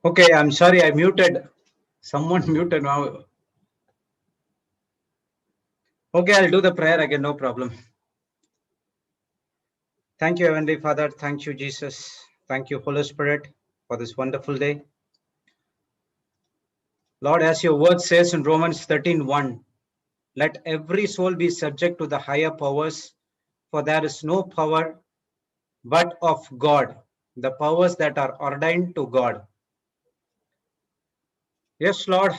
Okay, I'm sorry, I muted. Someone muted now. Okay, I'll do the prayer again, no problem. Thank you, Heavenly Father. Thank you, Jesus. Thank you, Holy Spirit, for this wonderful day. Lord, as your word says in Romans 13:1, let every soul be subject to the higher powers, for there is no power but of God, the powers that are ordained to God. Yes, Lord,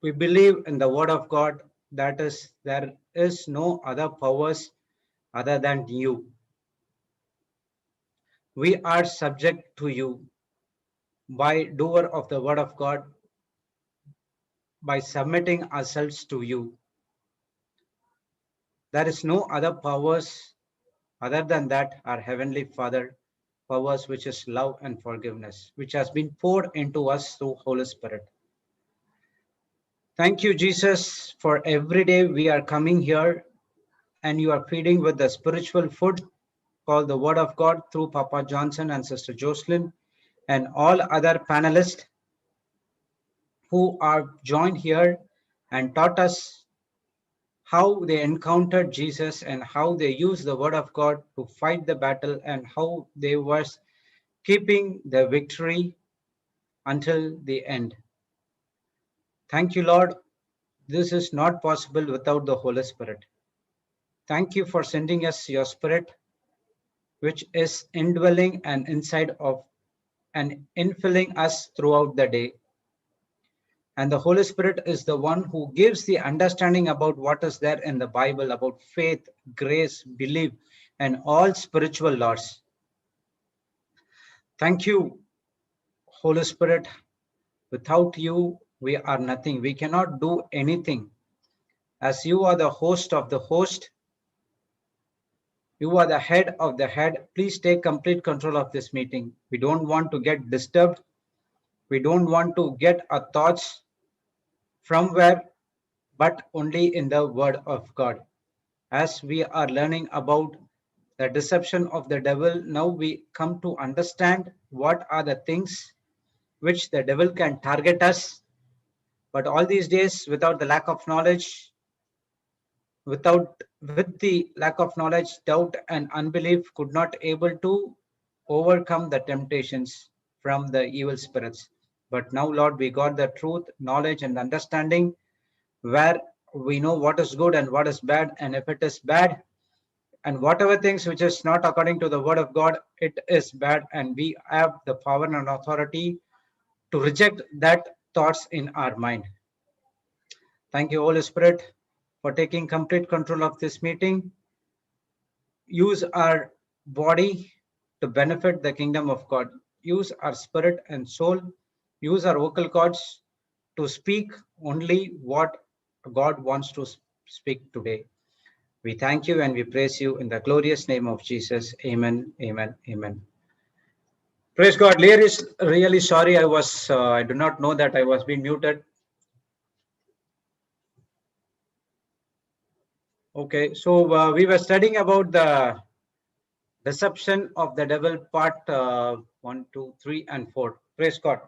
we believe in the word of God, that is, there is no other powers other than you. We are subject to you by doer of the word of God, by submitting ourselves to you. There is no other powers other than that, our Heavenly Father, powers which is love and forgiveness, which has been poured into us through Holy Spirit. Thank you, Jesus, for every day we are coming here and you are feeding with the spiritual food called the Word of God through Papa Johnson and Sister Jocelyn and all other panelists who are joined here and taught us how they encountered Jesus and how they used the word of God to fight the battle and how they was keeping the victory until the end. Thank you, Lord. This is not possible without the Holy Spirit. Thank you for sending us your Spirit, which is indwelling and inside of and infilling us throughout the day. And the Holy Spirit is the one who gives the understanding about what is there in the Bible about faith, grace, belief, and all spiritual laws. Thank you, Holy Spirit. Without you, we are nothing. We cannot do anything. As you are the host of the host, you are the head of the head. Please take complete control of this meeting. We don't want to get disturbed. We don't want to get our thoughts from where, but only in the word of God. As we are learning about the deception of the devil, now we come to understand what are the things which the devil can target us. But all these days, without the lack of knowledge, with the lack of knowledge, doubt and unbelief could not able to overcome the temptations from the evil spirits. But now, Lord, we got the truth, knowledge, and understanding where we know what is good and what is bad, and if it is bad, and whatever things which is not according to the word of God, it is bad, and we have the power and authority to reject that thoughts in our mind. Thank you, Holy Spirit, for taking complete control of this meeting. Use our body to benefit the kingdom of God. Use our spirit and soul. Use our vocal cords to speak only what God wants to speak today. We thank you and we praise you in the glorious name of Jesus. Amen, amen, amen. Praise God. Lear is really sorry. I do not know that I was being muted. Okay, so we were studying about the deception of the devil part 1, 2, 3, and 4. Praise God.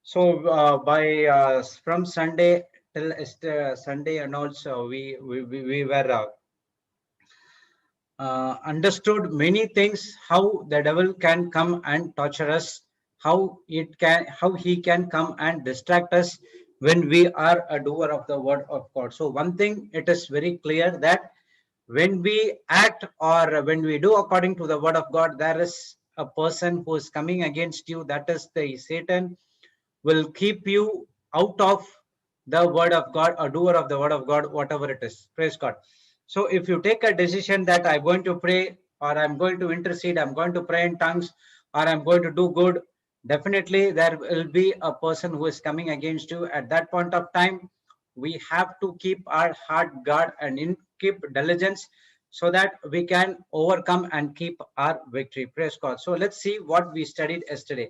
So from Sunday till Sunday and also we were understood many things how the devil can come and torture us, how he can come and distract us when we are a doer of the word of God. So one thing it is very clear that when we act or when we do according to the word of God, there is a person who is coming against you, that is the Satan, will keep you out of the word of God, a doer of the word of God, whatever it is. Praise God. So if you take a decision that I'm going to pray or I'm going to intercede, I'm going to pray in tongues or I'm going to do good, definitely there will be a person who is coming against you. At that point of time, we have to keep our heart guard and keep diligence so that we can overcome and keep our victory. Praise God. So let's see what we studied yesterday.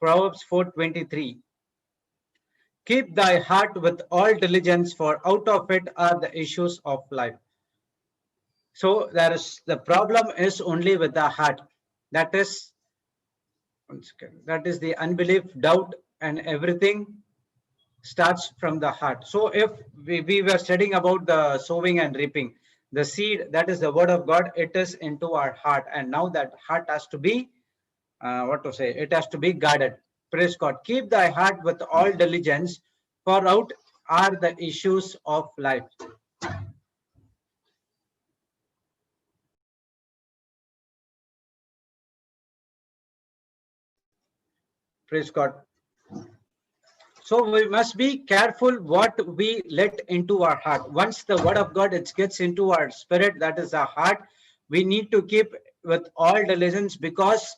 Proverbs 4:23. Keep thy heart with all diligence, for out of it are the issues of life. So the problem is only with the heart. That is, Once again, that is the unbelief, doubt, and everything starts from the heart. So if we were studying about the sowing and reaping, the seed, that is the word of God, it is into our heart, and now that heart has to be what to say, it has to be guarded. Praise God. Keep thy heart with all diligence, for out are the issues of life. Praise God. So we must be careful what we let into our heart. Once the word of God it gets into our spirit, that is our heart, we need to keep with all diligence, because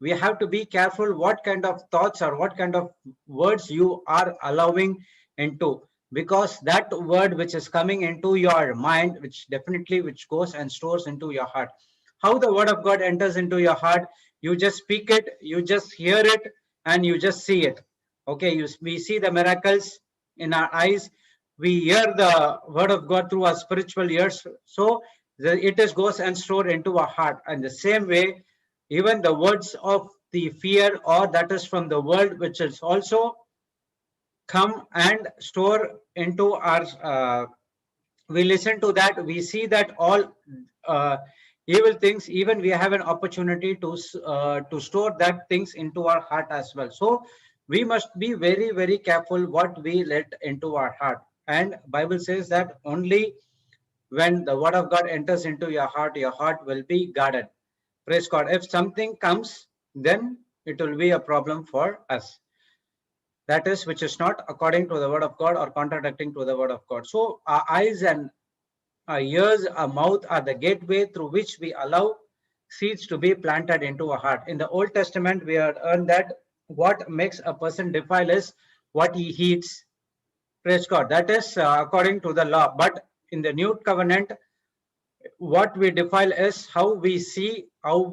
we have to be careful what kind of thoughts or what kind of words you are allowing into, because that word which is coming into your mind, which definitely which goes and stores into your heart. How the word of God enters into your heart, you just speak it, you just hear it, and you just see it. Okay, we see the miracles in our eyes, we hear the word of God through our spiritual ears, so it is goes and stored into our heart. And the same way, even the words of the fear, or that is from the world, which is also come and store into our we listen to that, we see that all uh, evil things, even we have an opportunity to store that things into our heart as well. So we must be very, very careful what we let into our heart. And Bible says that only when the word of God enters into your heart will be guarded. Praise God. If something comes, then it will be a problem for us, that is which is not according to the word of God or contradicting to the word of God. So our eyes and our ears, our mouth are the gateway through which we allow seeds to be planted into our heart. In the Old Testament, we have learned that what makes a person defile is what he eats. Praise God. That is according to the law. But in the New Covenant, what we defile is how we see, what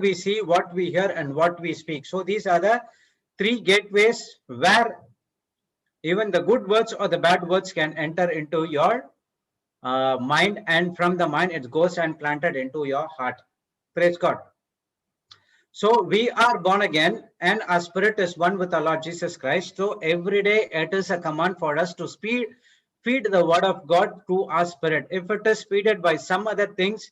we see, what we hear, and what we speak. So these are the three gateways where even the good words or the bad words can enter into your mind, and from the mind it goes and planted into your heart. Praise God. So we are born again, and our spirit is one with our Lord Jesus Christ. So every day it is a command for us to feed the word of God to our spirit. If it is feeded by some other things,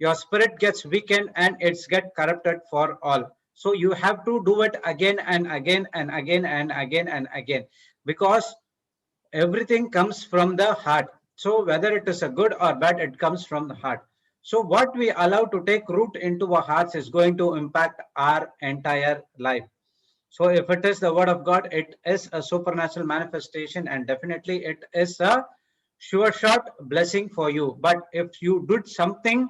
your spirit gets weakened and it's get corrupted for all. So you have to do it again and again and again and again and again, because everything comes from the heart. So whether it is a good or bad, it comes from the heart. So what we allow to take root into our hearts is going to impact our entire life. So if it is the word of God, it is a supernatural manifestation, and definitely it is a sure shot blessing for you. But if you did something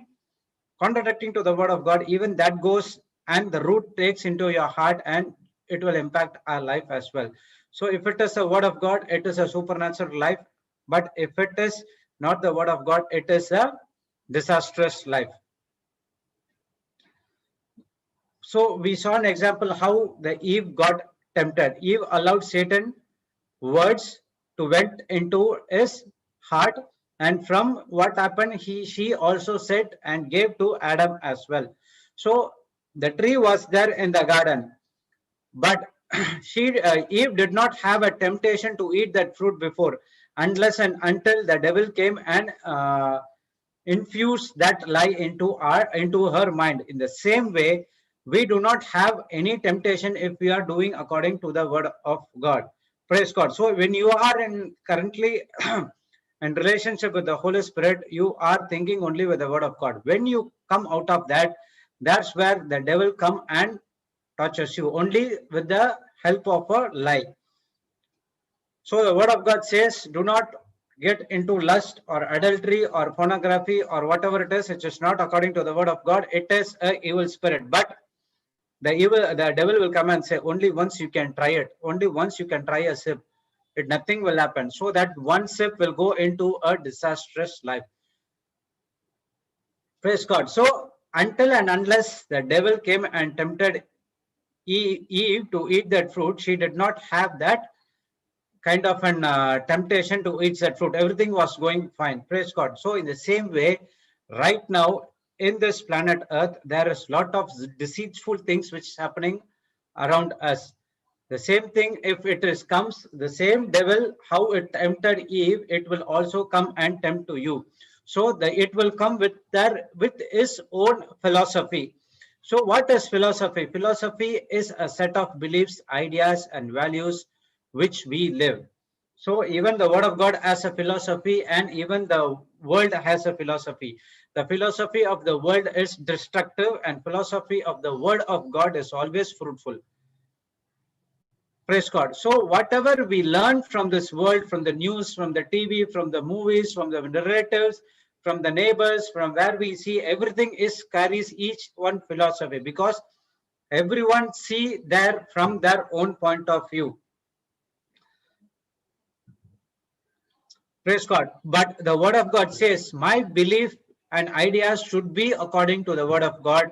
contradicting to the word of God, even that goes and the root takes into your heart, and it will impact our life as well. So if it is the word of God, it is a supernatural life. But if it is not the word of God, it is a disastrous life. So we saw an example how the Eve got tempted. Eve allowed Satan words to went into his heart, and from what happened, she also said and gave to Adam as well. So the tree was there in the garden, but Eve did not have a temptation to eat that fruit before, unless and until the devil came and infuse that lie into her mind. In the same way, we do not have any temptation if we are doing according to the word of God. Praise God. So when you are in currently in relationship with the Holy Spirit, you are thinking only with the word of God. When you come out of that, that's where the devil come and touches you only with the help of a lie. So the word of God says, do not get into lust or adultery or pornography or whatever it is. It is not according to the word of God. It is an evil spirit. But the devil will come and say, only once you can try it. Only once you can try a sip. Nothing will happen. So that one sip will go into a disastrous life. Praise God. So until and unless the devil came and tempted Eve to eat that fruit, she did not have that kind of an temptation to eat that fruit. Everything was going fine. Praise God. So in the same way, right now, in this planet Earth, there is lot of deceitful things which is happening around us. The same thing, if it is comes, the same devil, how it tempted Eve, it will also come and tempt to you. So it will come with his own philosophy. So what is philosophy? Philosophy is a set of beliefs, ideas, and values which we live. So even the word of God has a philosophy, and even the world has a philosophy. The philosophy of the world is destructive, and philosophy of the word of God is always fruitful. Praise God. So whatever we learn from this world, from the news, from the TV, from the movies, from the narratives, from the neighbors, from where we see, everything is carries each one philosophy, because everyone see there from their own point of view. Praise God. But the word of God says, my belief and ideas should be according to the word of God.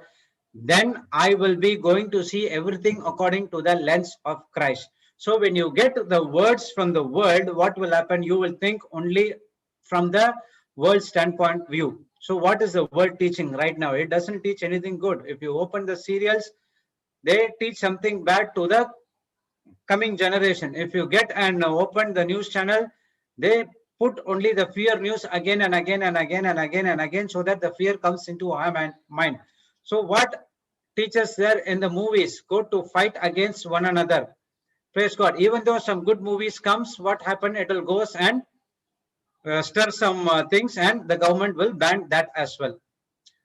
Then I will be going to see everything according to the lens of Christ. So when you get the words from the world, what will happen? You will think only from the world standpoint view. So what is the world teaching right now? It doesn't teach anything good. If you open the serials, they teach something bad to the coming generation. If you get and open the news channel, they put only the fear news again and again and again and again and again, so that the fear comes into our mind. So what teachers there in the movies go to fight against one another. Praise God. Even though some good movies comes, what happened? It will goes and stir some things, and the government will ban that as well.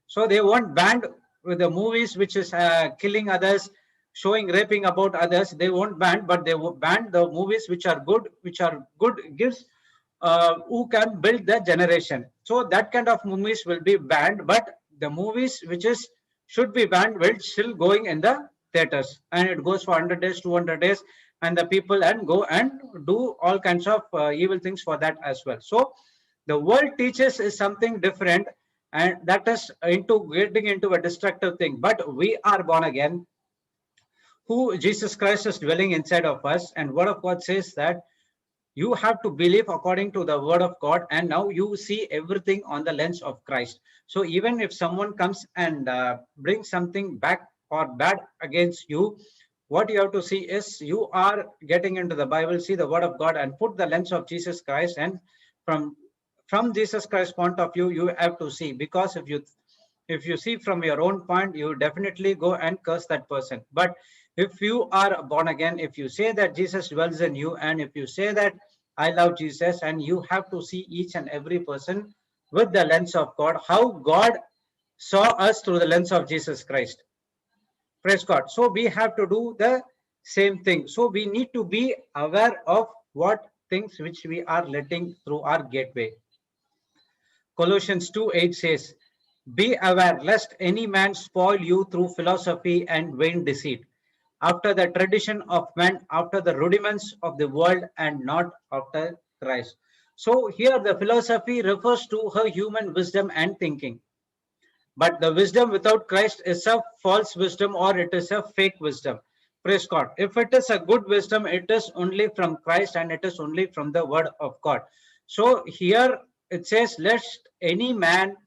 So they won't ban with the movies which is killing others, showing raping about others. They won't ban, but they will ban the movies which are good gives who can build the generation. So that kind of movies will be banned, but the movies which is should be banned will still going in the theaters, and it goes for 100 days, 200 days, and the people and go and do all kinds of evil things for that as well. So the world teaches is something different, and that is into getting into a destructive thing. But we are born again, who Jesus Christ is dwelling inside of us, and word of God says that you have to believe according to the word of God, and now you see everything on the lens of Christ. So even if someone comes and brings something back or bad against you, what you have to see is you are getting into the Bible, see the word of God, and put the lens of Jesus Christ, and from Jesus Christ's point of view, you have to see. Because if you see from your own point, you definitely go and curse that person. But if you are born again, if you say that Jesus dwells in you, and if you say that I love Jesus, and you have to see each and every person with the lens of God, how God saw us through the lens of Jesus Christ. Praise God. So we have to do the same thing. So we need to be aware of what things which we are letting through our gateway. Colossians 2:8 says, be aware lest any man spoil you through philosophy and vain deceit, after the tradition of man, after the rudiments of the world, and not after Christ. So here the philosophy refers to her human wisdom and thinking. But the wisdom without Christ is a false wisdom, or it is a fake wisdom. Praise God. If it is a good wisdom, it is only from Christ, and it is only from the word of God. So here it says, lest any man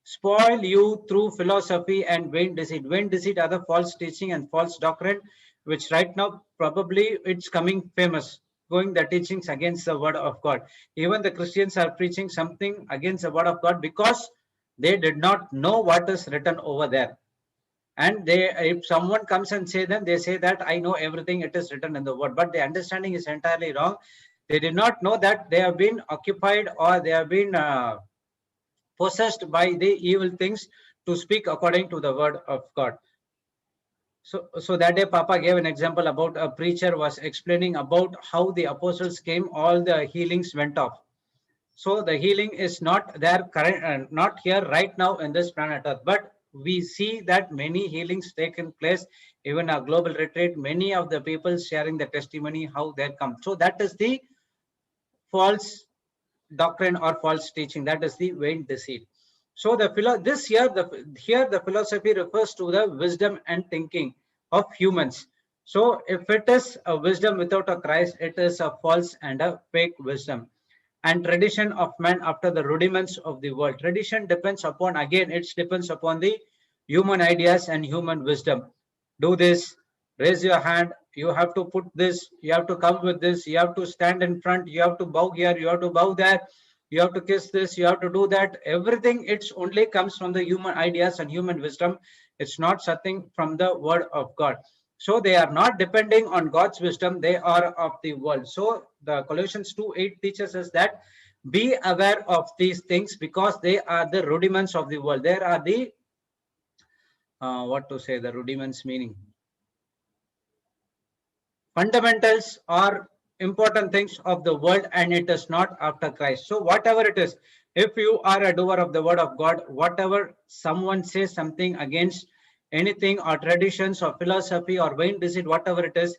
spoil you through philosophy and vain deceit. Vain deceit are the false teaching and false doctrine, which right now probably it's coming famous, going the teachings against the word of God. Even the Christians are preaching something against the word of God, because they did not know what is written over there. And if someone comes and say them, they say that I know everything, it is written in the word, but the understanding is entirely wrong. They did not know that they have been occupied, or they have been possessed by the evil things to speak according to the word of God. So that day Papa gave an example about a preacher was explaining about how the apostles came, all the healings went off. So the healing is not there current, not here right now in this planet Earth, but we see that many healings taken place, even a global retreat, many of the people sharing the testimony how they come. So that is the false doctrine or false teaching, that is the vain deceit. So here the philosophy refers to the wisdom and thinking of humans. So if it is a wisdom without a Christ, it is a false and a fake wisdom. and tradition of man after the rudiments of the world. Tradition depends upon, again, it depends upon the human ideas and human wisdom. Do this, raise your hand, you have to put this, you have to come with this, you have to stand in front, you have to bow here, you have to bow there, you have to kiss this, you have to do that. Everything, it's only comes from the human ideas and human wisdom. It's not something from the word of God. So they are not depending on God's wisdom, they are of the world. So the Colossians 2:8 teaches us that be aware of these things because they are the rudiments of the world. There are the what to say, the rudiments meaning fundamentals are important things of the world, and it is not after Christ. So whatever it is, if you are a doer of the word of God, whatever someone says something against anything or traditions or philosophy or vain deceit, whatever it is,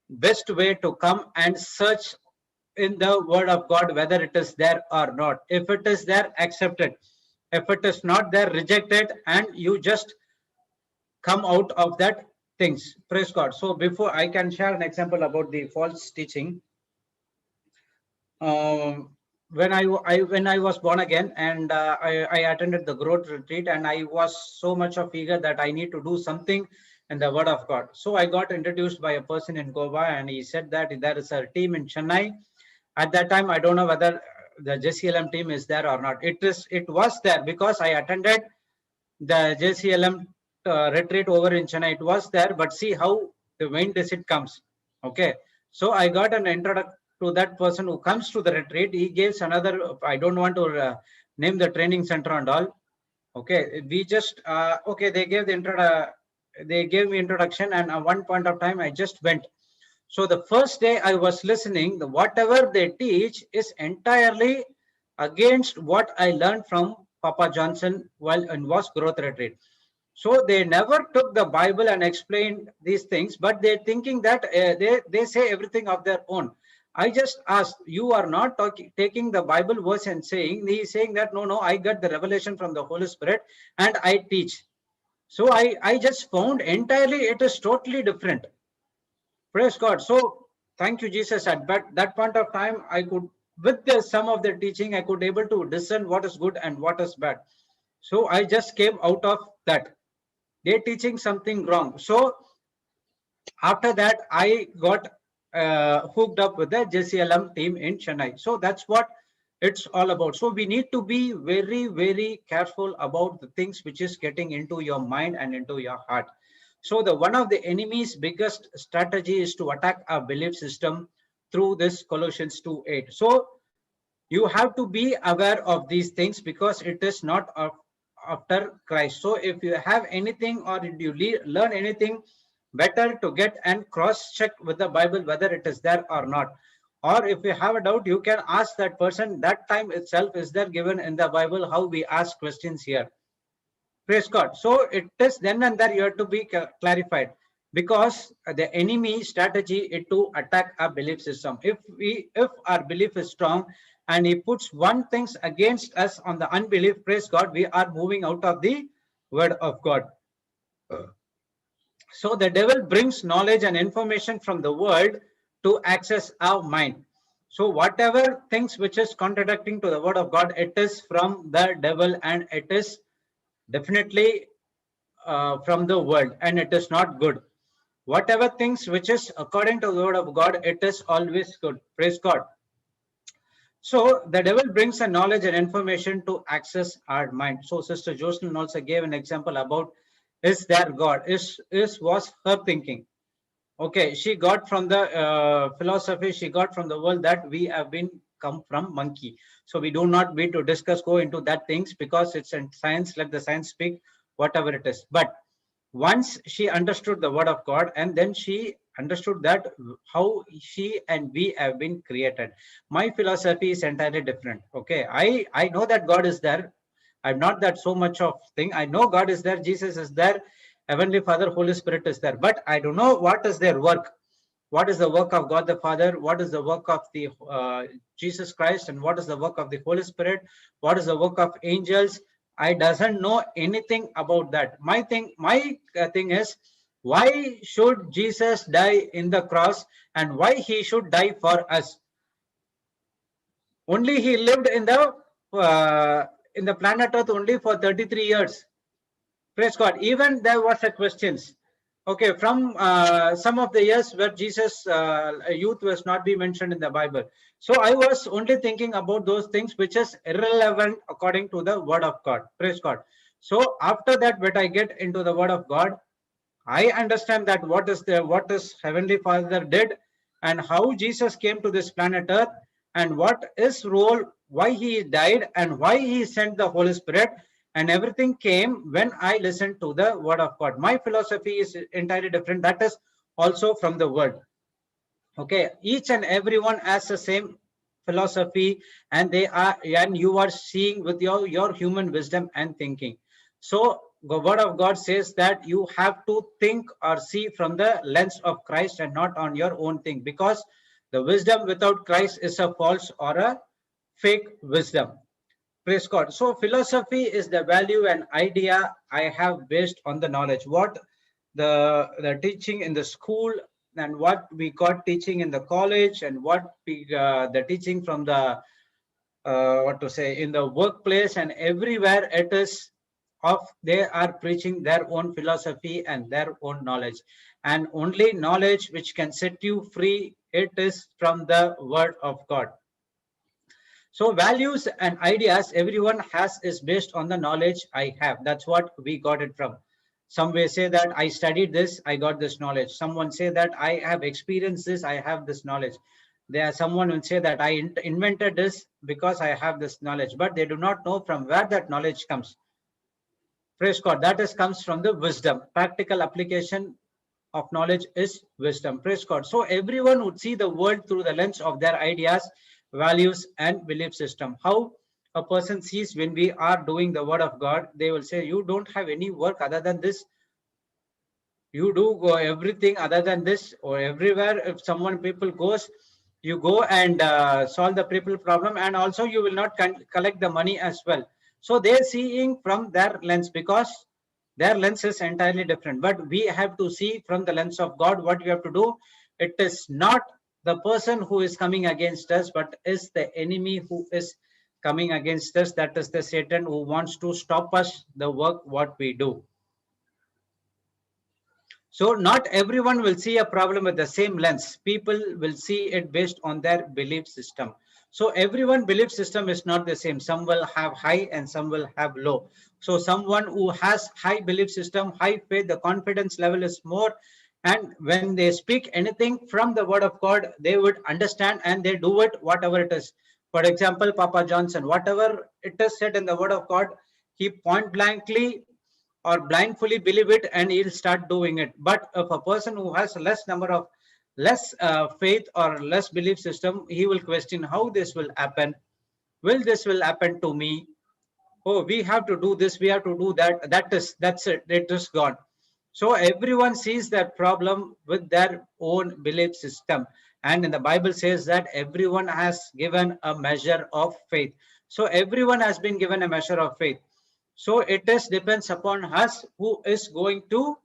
best way to come and search in the word of God whether it is there or not. If it is there, accept it. If it is not there, reject it, and you just come out of that things. Praise God. So before I can share an example about the false teaching, when I was born again, and I attended the growth retreat, and I was so much of eager that I need to do something in the word of God. So I got introduced by a person in Goa, and he said that there is a team in Chennai. At that time, I don't know whether the JCILM team is there or not. It was there because I attended the JCILM retreat over in Chennai. It was there, but see how the vain deceit comes. Okay, so I got an introduction to that person who comes to the retreat. He gives another, I don't want to name the training center and all. Okay, we just okay, they gave the they gave me introduction, and at one point of time I just went. So the first day I was listening, whatever they teach is entirely against what I learned from Papa Johnson while in was growth retreat. So they never took the Bible and explained these things, but they're thinking that they say everything of their own. I just asked, you are not taking the Bible verse and saying, he's saying that, no, I got the revelation from the Holy Spirit and I teach. So I just found entirely it is totally different. Praise God. So thank you, Jesus. At that point of time, I could, with some of the teaching, I could able to discern what is good and what is bad. So I just came out of that. They're teaching something wrong. So after that, I got hooked up with the JCILM team in Chennai. So that's what it's all about. So we need to be very, very careful about the things which is getting into your mind and into your heart. So the one of the enemy's biggest strategy is to attack our belief system through this Colossians 2:8. So you have to be aware of these things because it is not after Christ. So if you have anything or you learn anything, better to get and cross check with the Bible whether it is there or not. Or if you have a doubt, you can ask that person. That time itself is there given in the Bible how we ask questions here. Praise God. So it is then and there you have to be clarified because the enemy strategy is to attack our belief system. If our belief is strong and he puts one things against us on the unbelief, praise God, we are moving out of the word of God. So the devil brings knowledge and information from the world to access our mind. So whatever things which is contradicting to the word of God, it is from the devil and it is definitely from the world and it is not good. Whatever things which is according to the word of God, it is always good. Praise God. So the devil brings a knowledge and information to access our mind. So Sister Jocelyn also gave an example about is there God? Is was her thinking. Okay, she got from the philosophy, she got from the world that we have been come from monkey. So we do not need to discuss, go into that things because it's in science, let the science speak, whatever it is. But once she understood the word of God and then she understood that how she and we have been created. My philosophy is entirely different. Okay, I know that God is there. I'm not that so much of thing. I know God is there, Jesus is there, Heavenly Father, Holy Spirit is there, but I don't know what is their work. What is the work of God the Father? What is the work of the Jesus Christ? And what is the work of the Holy Spirit? What is the work of angels? I doesn't know anything about that. My thing is, why should Jesus die in the cross and why he should die for us? Only he lived in the planet Earth only for 33 years. Praise God. Even there was a questions. Okay, from some of the years where Jesus' youth was not be mentioned in the Bible. So I was only thinking about those things which is irrelevant according to the Word of God. Praise God. So after that, when I get into the Word of God, I understand that what is Heavenly Father did, and how Jesus came to this planet Earth, and what his role, why he died, and why he sent the Holy Spirit, and everything came when I listened to the Word of God. My philosophy is entirely different. That is also from the Word. Okay, each and everyone has the same philosophy, and you are seeing with your human wisdom and thinking. So the Word of God says that you have to think or see from the lens of Christ and not on your own thing, because the wisdom without Christ is a false or a fake wisdom. Praise God. So philosophy is the value and idea I have based on the knowledge. What the teaching in the school, and what we got teaching in the college, and what we the teaching from the what to say in the workplace, and everywhere it is of they are preaching their own philosophy and their own knowledge, and only knowledge which can set you free, it is from the Word of God. So values and ideas everyone has is based on the knowledge I have. That's what we got it from. Some may say that I studied this, I got this knowledge. Someone say that I have experienced this, I have this knowledge. There someone will say that I invented this because I have this knowledge, but they do not know from where that knowledge comes. Praise God. That is comes from the wisdom. Practical application of knowledge is wisdom. Praise God. So everyone would see the world through the lens of their ideas, values, and belief system. How a person sees when we are doing the Word of God, they will say, "You don't have any work other than this. You do go everything other than this, or everywhere. If someone people goes, you go and solve the people problem, and also you will not collect the money as well." So they're seeing from their lens, because their lens is entirely different. But we have to see from the lens of God. What we have to do, it is not the person who is coming against us, but is the enemy who is coming against us. That is the Satan who wants to stop us the work what we do. So not everyone will see a problem with the same lens. People will see it based on their belief system. So everyone belief system is not the same. Some will have high and some will have low. So someone who has high belief system, high faith, the confidence level is more. And when they speak anything from the Word of God, they would understand and they do it, whatever it is. For example, Papa Johnson, whatever it is said in the Word of God, he point blankly or blindly believe it, and he'll start doing it. But if a person who has less faith or less belief system, he will question how this will happen. Will this will happen to me? Oh, we have to do this, we have to do that. That's it is gone. So everyone sees that problem with their own belief system, and in the Bible says that everyone has given a measure of faith. So everyone has been given a measure of faith. So it is depends upon us who is going to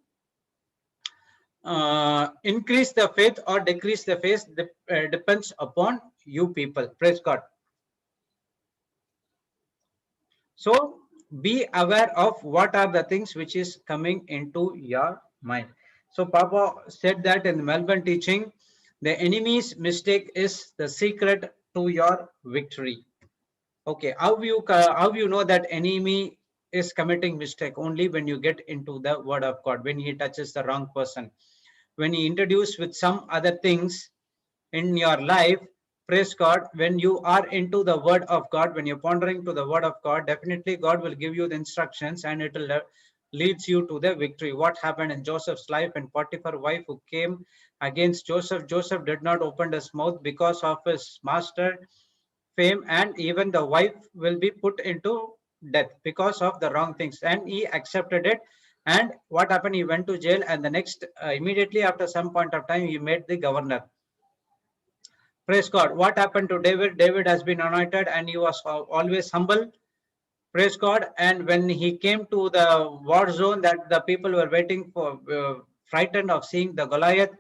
increase the faith or decrease the faith. Depends upon you people. Praise God. So be aware of what are the things which is coming into your mind. So Papa said that in the Melbourne teaching, the enemy's mistake is the secret to your victory. Okay, how you know that enemy is committing mistake? Only when you get into the Word of God, when he touches the wrong person, when he introduce with some other things in your life. Praise God. When you are into the Word of God, when you're pondering to the Word of God, definitely God will give you the instructions, and it will leads you to the victory. What happened in Joseph's life, and Potiphar wife who came against Joseph? Joseph did not open his mouth because of his master fame, and even the wife will be put into death because of the wrong things, and he accepted it. And what happened, he went to jail, and the next immediately after some point of time, he made the governor. Praise God. What happened to David? David has been anointed, and he was always humble. Praise God. And when he came to the war zone that the people were waiting for, frightened of seeing the Goliath,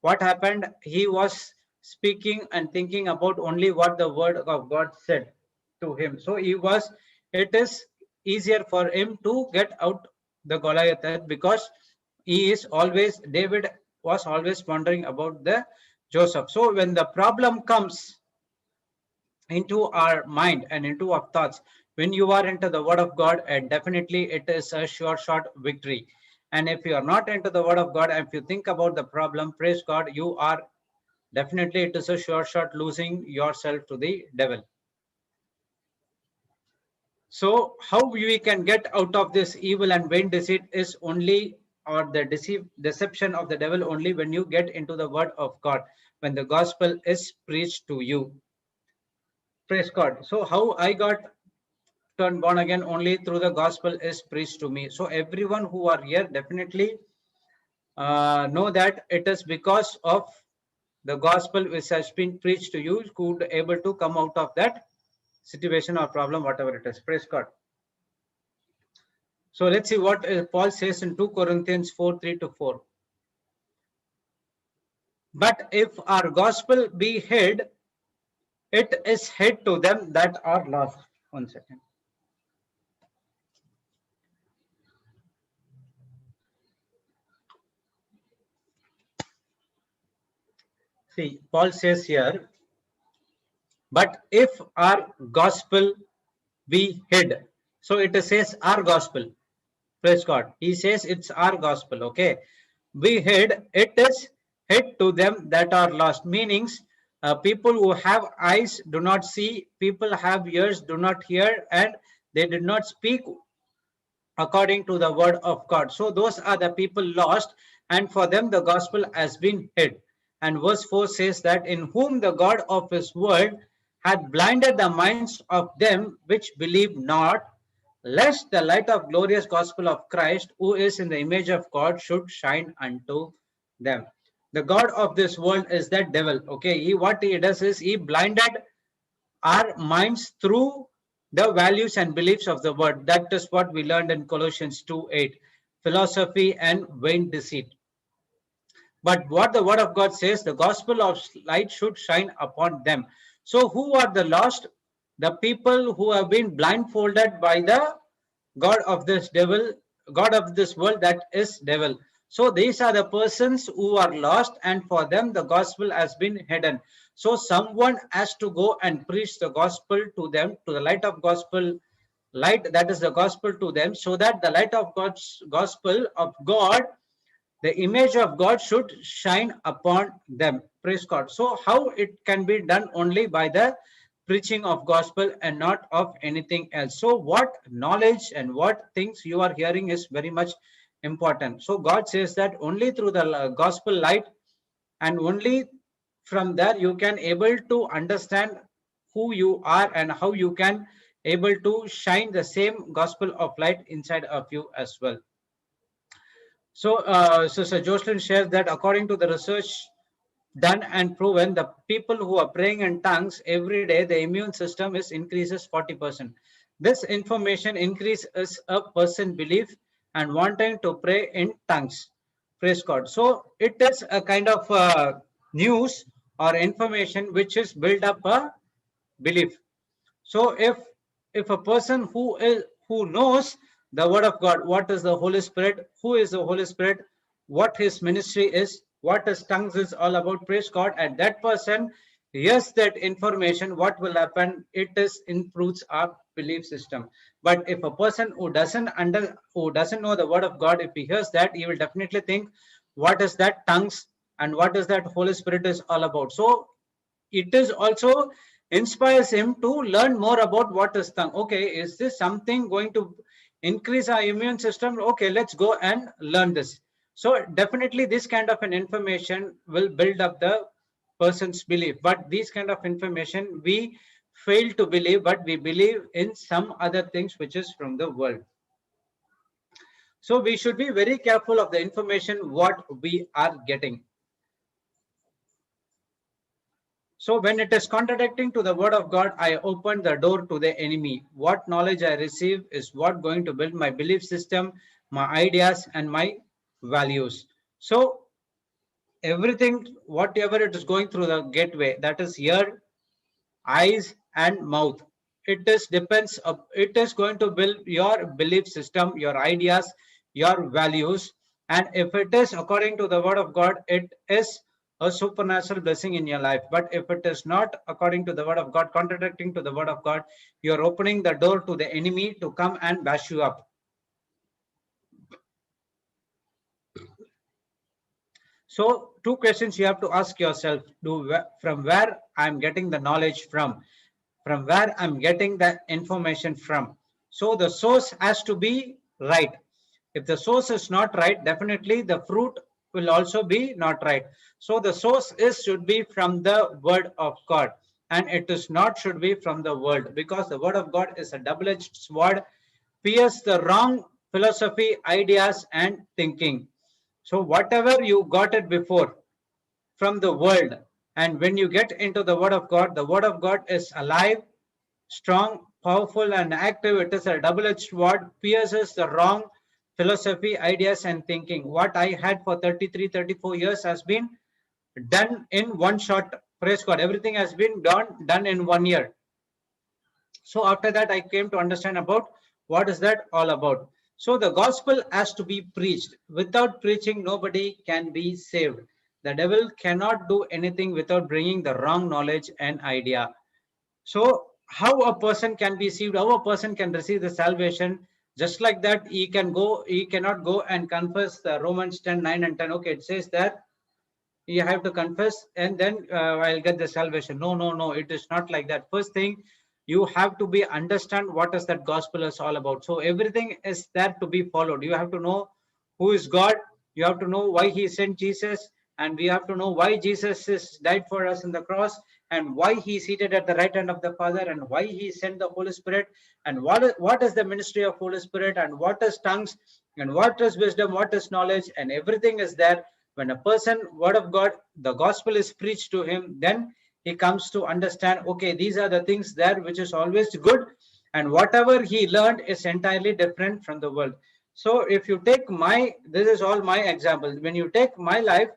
what happened? He was speaking and thinking about only what the word of God said to him. So it is easier for him to get out the Goliath, because David was always wondering about the Joseph. So when the problem comes into our mind and into our thoughts, when you are into the word of God, and definitely it is a sure shot victory. And if you are not into the word of God, and if you think about the problem, praise God, you are definitely, it is a sure shot losing yourself to the devil. So how we can get out of this evil and vain deceit is only, or the deception of the devil, only when you get into the word of God, when the gospel is preached to you. Praise God. So how I got turned born again? Only through the gospel is preached to me. So everyone who are here definitely know that it is because of the gospel which has been preached to you, could able to come out of that situation or problem, whatever it is. Praise God. So let's see what Paul says in 2 Corinthians 4:3-4. But if our gospel be hid, it is hid to them that are lost. 1 second. See, Paul says here, but if our gospel be hid. So it says our gospel. Praise God. He says it's our gospel. Okay. Be hid. It is hid to them that are lost. Meanings, people who have eyes do not see, people have ears do not hear, and they did not speak according to the word of God. So those are the people lost, and for them the gospel has been hid. And verse 4 says that in whom the God of this world had blinded the minds of them which believe not, lest the light of glorious gospel of Christ, who is in the image of God, should shine unto them. The God of this world is that devil. Okay, what he does is he blinded our minds through the values and beliefs of the word. That is what we learned in Colossians 2:8, philosophy and vain deceit. But what the word of God says, the gospel of light should shine upon them. So who are the lost? The people who have been blindfolded by the God of this devil, God of this world, that is devil. So these are the persons who are lost, and for them the gospel has been hidden. So someone has to go and preach the gospel to them, to the light of gospel, light that is the gospel to them, so that the light of God's gospel of God, the image of God, should shine upon them. Praise God. So how it can be done? Only by the preaching of gospel and not of anything else. So what knowledge and what things you are hearing is very much important. So God says that only through the gospel light, and only from there you can able to understand who you are and how you can able to shine the same gospel of light inside of you as well. So, Sister Jocelyn shares that according to the research done and proven, the people who are praying in tongues every day, the immune system is increases 40%. This information increases a person belief and wanting to pray in tongues. Praise God. So it is a kind of news or information which is build up a belief. So if a person who knows the word of God, what is the Holy Spirit, who is the Holy Spirit, what his ministry is, what his tongues is all about, praise God, and that person hears that information, what will happen? It is improves our belief system. But if a person who doesn't know the word of God, if he hears that, he will definitely think, what is that tongues and what is that Holy Spirit is all about? So it is also inspires him to learn more about what is tongue. Okay, is this something going to increase our immune system? Okay, let's go and learn this. So definitely this kind of an information will build up the person's belief. But these kind of information we fail to believe, but we believe in some other things which is from the world. So we should be very careful of the information what we are getting. So when it is contradicting to the word of God, I open the door to the enemy. What knowledge I receive is what going to build my belief system, my ideas, and my values. So everything, whatever it is going through the gateway, that is ear, eyes and mouth, it is depends it is going to build your belief system, your ideas, your values. And if it is according to the word of God, it is a supernatural blessing in your life. But if it is not according to the word of God, contradicting to the word of God, you are opening the door to the enemy to come and bash you up. So two questions you have to ask yourself: from where I'm getting the knowledge from where I'm getting the information from. So the source has to be right. If the source is not right, definitely the fruit will also be not right. So the source is should be from the word of God, and it is not should be from the world, because the word of God is a double-edged sword, pierce the wrong philosophy, ideas and thinking. So whatever you got it before from the world, and when you get into the word of God, the word of God is alive, strong, powerful and active. It is a double-edged sword, pierces the wrong philosophy, ideas and thinking. What I had for 33, 34 years has been done in one shot. Praise God. Everything has been done in 1 year. So after that, I came to understand about what is that all about. So the gospel has to be preached. Without preaching, nobody can be saved. The devil cannot do anything without bringing the wrong knowledge and idea. So how a person can be saved, how a person can receive the salvation, just like that, he cannot go and confess the Romans 10:9 and 10. Okay, it says that you have to confess and then I'll get the salvation. No, no, no, it is not like that. First thing, you have to be understand what is that gospel is all about. So everything is there to be followed. You have to know who is God. You have to know why he sent Jesus, and we have to know why Jesus is died for us in the cross, and why he seated at the right hand of the Father, and why he sent the Holy Spirit, and what is the ministry of Holy Spirit, and what is tongues, and what is wisdom, what is knowledge, and everything is there. When a person, word of God, the gospel is preached to him, then he comes to understand, okay, these are the things there which is always good, and whatever he learned is entirely different from the world. So if you take my, this is all my example. When you take my life,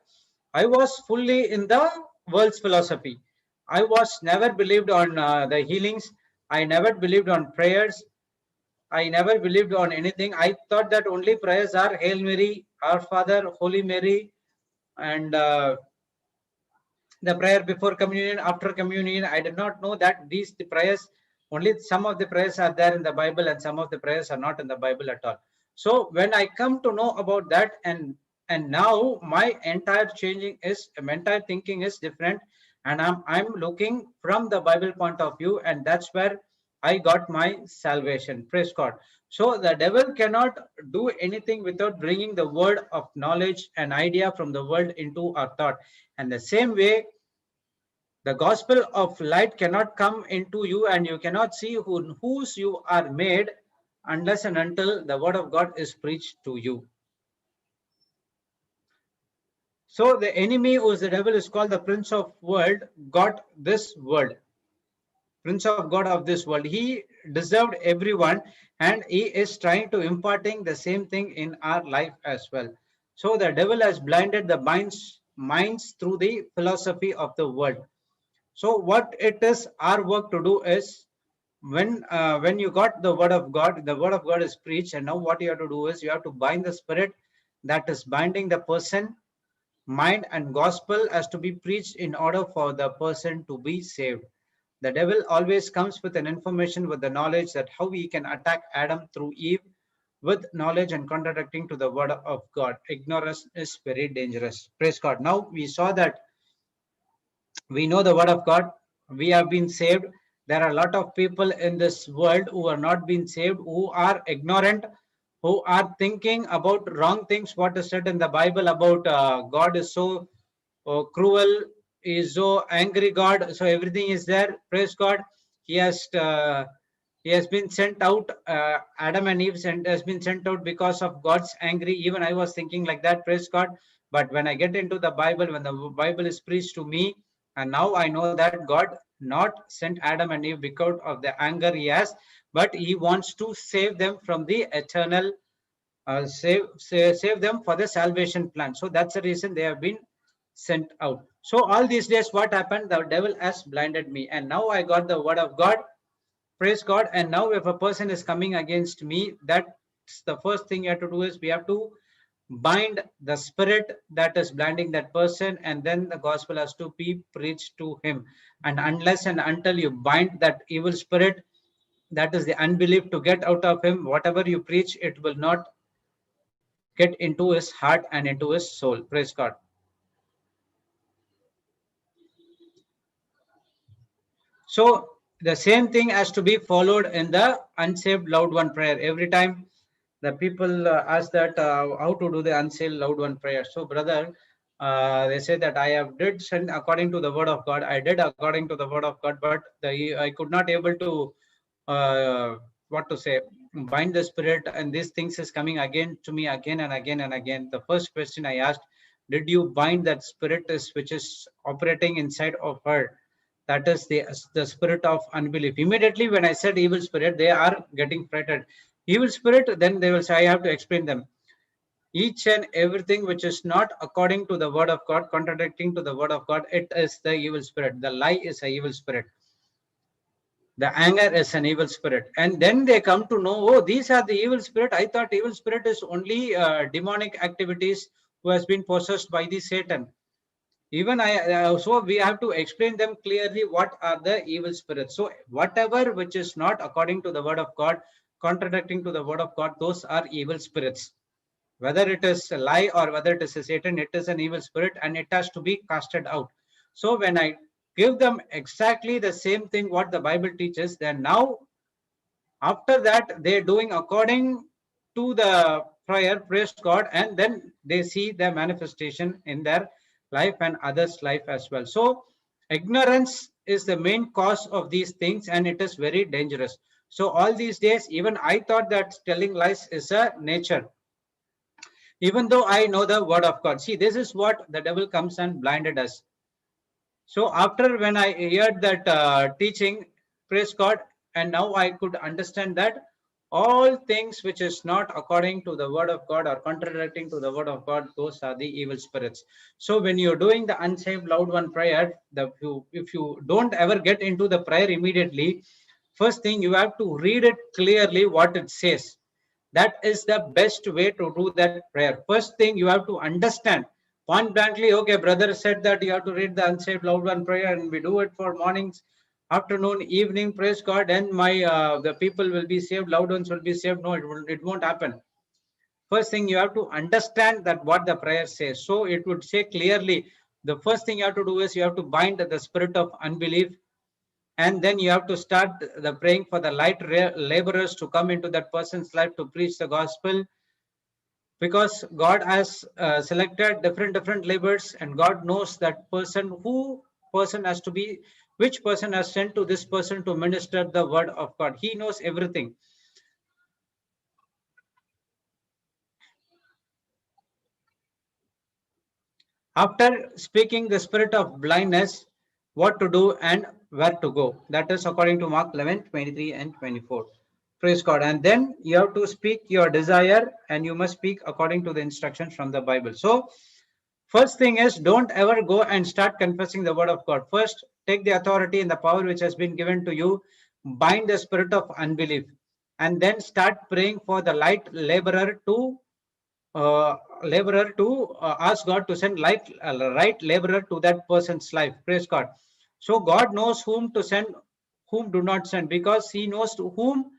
I was fully in the world's philosophy. I was never believed on the healings. I never believed on prayers. I never believed on anything. I thought that only prayers are Hail Mary, Our Father, Holy Mary, and the prayer before communion, after communion. I did not know that these the prayers, only some of the prayers are there in the Bible and some of the prayers are not in the Bible at all. So when I come to know about that, and now my entire changing is, my entire thinking is different, and I'm looking from the Bible point of view, and that's where I got my salvation. Praise God. So the devil cannot do anything without bringing the word of knowledge and idea from the world into our thought. And the same way, the gospel of light cannot come into you, and you cannot see whose you are made unless and until the word of God is preached to you. So the enemy, who is the devil, is called the prince of world, got this world. Prince of God of this world. He deserved everyone, and he is trying to imparting the same thing in our life as well. So the devil has blinded the minds through the philosophy of the world. So what it is our work to do is, when you got the word of God, the word of God is preached, and now what you have to do is you have to bind the spirit that is binding the person, mind and gospel has to be preached in order for the person to be saved. The devil always comes with an information, with the knowledge that how he can attack Adam through Eve, with knowledge and contradicting to the word of God. Ignorance is very dangerous. Praise God. Now we saw that we know the word of God, we have been saved. There are a lot of people in this world who are not been saved, who are ignorant, who are thinking about wrong things, what is said in the Bible about God is so cruel, is so angry God, so everything is there. Praise God. He has he has been sent out, Adam and Eve has been sent out because of God's angry. Even I was thinking like that, praise God. But when I get into the Bible, when the Bible is preached to me, and now I know that God not sent Adam and Eve because of the anger he has, but he wants to save them from the eternal, save them for the salvation plan. So that's the reason they have been sent out. So all these days, what happened? The devil has blinded me, and now I got the word of God. Praise God. And now if a person is coming against me, that's the first thing you have to do is we have to bind the spirit that is blinding that person, and then the gospel has to be preached to him. And unless and until you bind that evil spirit, that is the unbelief, to get out of him, whatever you preach, it will not get into his heart and into his soul. Praise God. So the same thing has to be followed in the unsaved loved one prayer. Every time the people ask that how to do the unsaved loved one prayer. So brother, they say that I have did send according to the word of God. I did according to the word of God, but I could not able to what to say, bind the spirit, and these things is coming again to me again and again and again. The first question I asked, did you bind that spirit is which is operating inside of her? That is the spirit of unbelief. Immediately when I said evil spirit, they are getting frightened. Evil spirit, then they will say, I have to explain them. Each and everything which is not according to the word of God, contradicting to the word of God, it is the evil spirit. The lie is an evil spirit. The anger is an evil spirit. And then they come to know, oh, these are the evil spirit. I thought evil spirit is only demonic activities who has been possessed by the Satan. Even so we have to explain them clearly what are the evil spirits. So whatever which is not according to the word of God, contradicting to the word of God, those are evil spirits. Whether it is a lie or whether it is a Satan, it is an evil spirit and it has to be casted out. So when I give them exactly the same thing what the Bible teaches, then now after that they're doing according to the prayer, praise God, and then they see the manifestation in their life and others' life as well. So ignorance is the main cause of these things, and it is very dangerous. So all these days, even I thought that telling lies is a nature, even though I know the word of God. See, this is what the devil comes and blinded us. So after when I heard that teaching, praise God, and now I could understand that all things which is not according to the word of God or contradicting to the word of God, those are the evil spirits. So when you're doing the unsaved loved one prayer, if you don't ever get into the prayer immediately, first thing you have to read it clearly what it says. That is the best way to do that prayer. First thing you have to understand point blankly, okay, brother said that you have to read the unsaved loved one prayer, and we do it for mornings, afternoon, evening, praise God, and my the people will be saved, loved ones will be saved. No, it won't happen. First thing you have to understand that what the prayer says. So it would say clearly, the first thing you have to do is you have to bind the spirit of unbelief, and then you have to start the praying for the light laborers to come into that person's life to preach the gospel, because God has selected different laborers, and God knows that person has to be, which person has sent to this person to minister the word of God. He knows everything. After speaking the spirit of blindness, what to do and where to go. That is according to Mark 11:23 and 24. Praise God. And then you have to speak your desire, and you must speak according to the instructions from the Bible. So first thing is, don't ever go and start confessing the word of God. First, take the authority and the power which has been given to you, bind the spirit of unbelief, and then start praying for the light uh, laborer to ask God to send right laborer to that person's life. Praise God. So God knows whom to send, whom do not send, because He knows to whom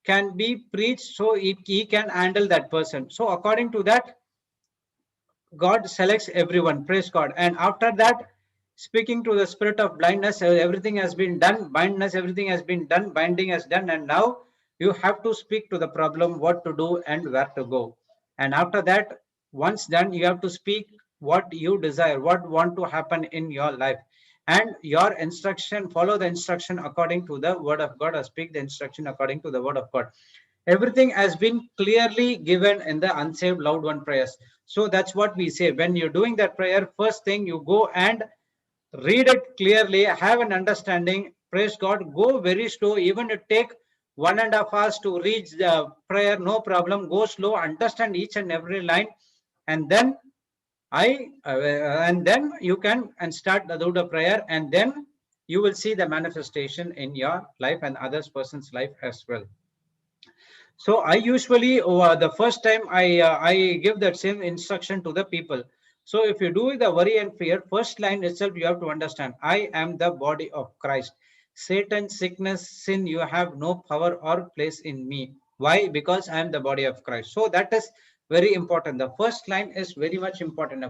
can be preached, so he can handle that person. So according to that, God selects everyone. Praise God. And after that, speaking to the spirit of blindness, everything has been done. Blindness, everything has been done. Binding has done. And now you have to speak to the problem, what to do and where to go. And after that, once done, you have to speak what you desire, what want to happen in your life. And your instruction, follow the instruction according to the word of God, or speak the instruction according to the word of God. Everything has been clearly given in the unsaved loved one prayers. So that's what we say. When you're doing that prayer, first thing you go and read it clearly, have an understanding. Praise God. Go very slow. Even it take 1.5 hours to reach the prayer, no problem. Go slow, understand each and every line, and then And then you can and start do the prayer, and then you will see the manifestation in your life and others person's life as well. So I usually the first time I give that same instruction to the people. So if you do the worry and fear, first line itself you have to understand, I am the body of Christ. Satan, sickness, sin, you have no power or place in me. Why? Because I am the body of Christ. So that is very important. The first line is very much important.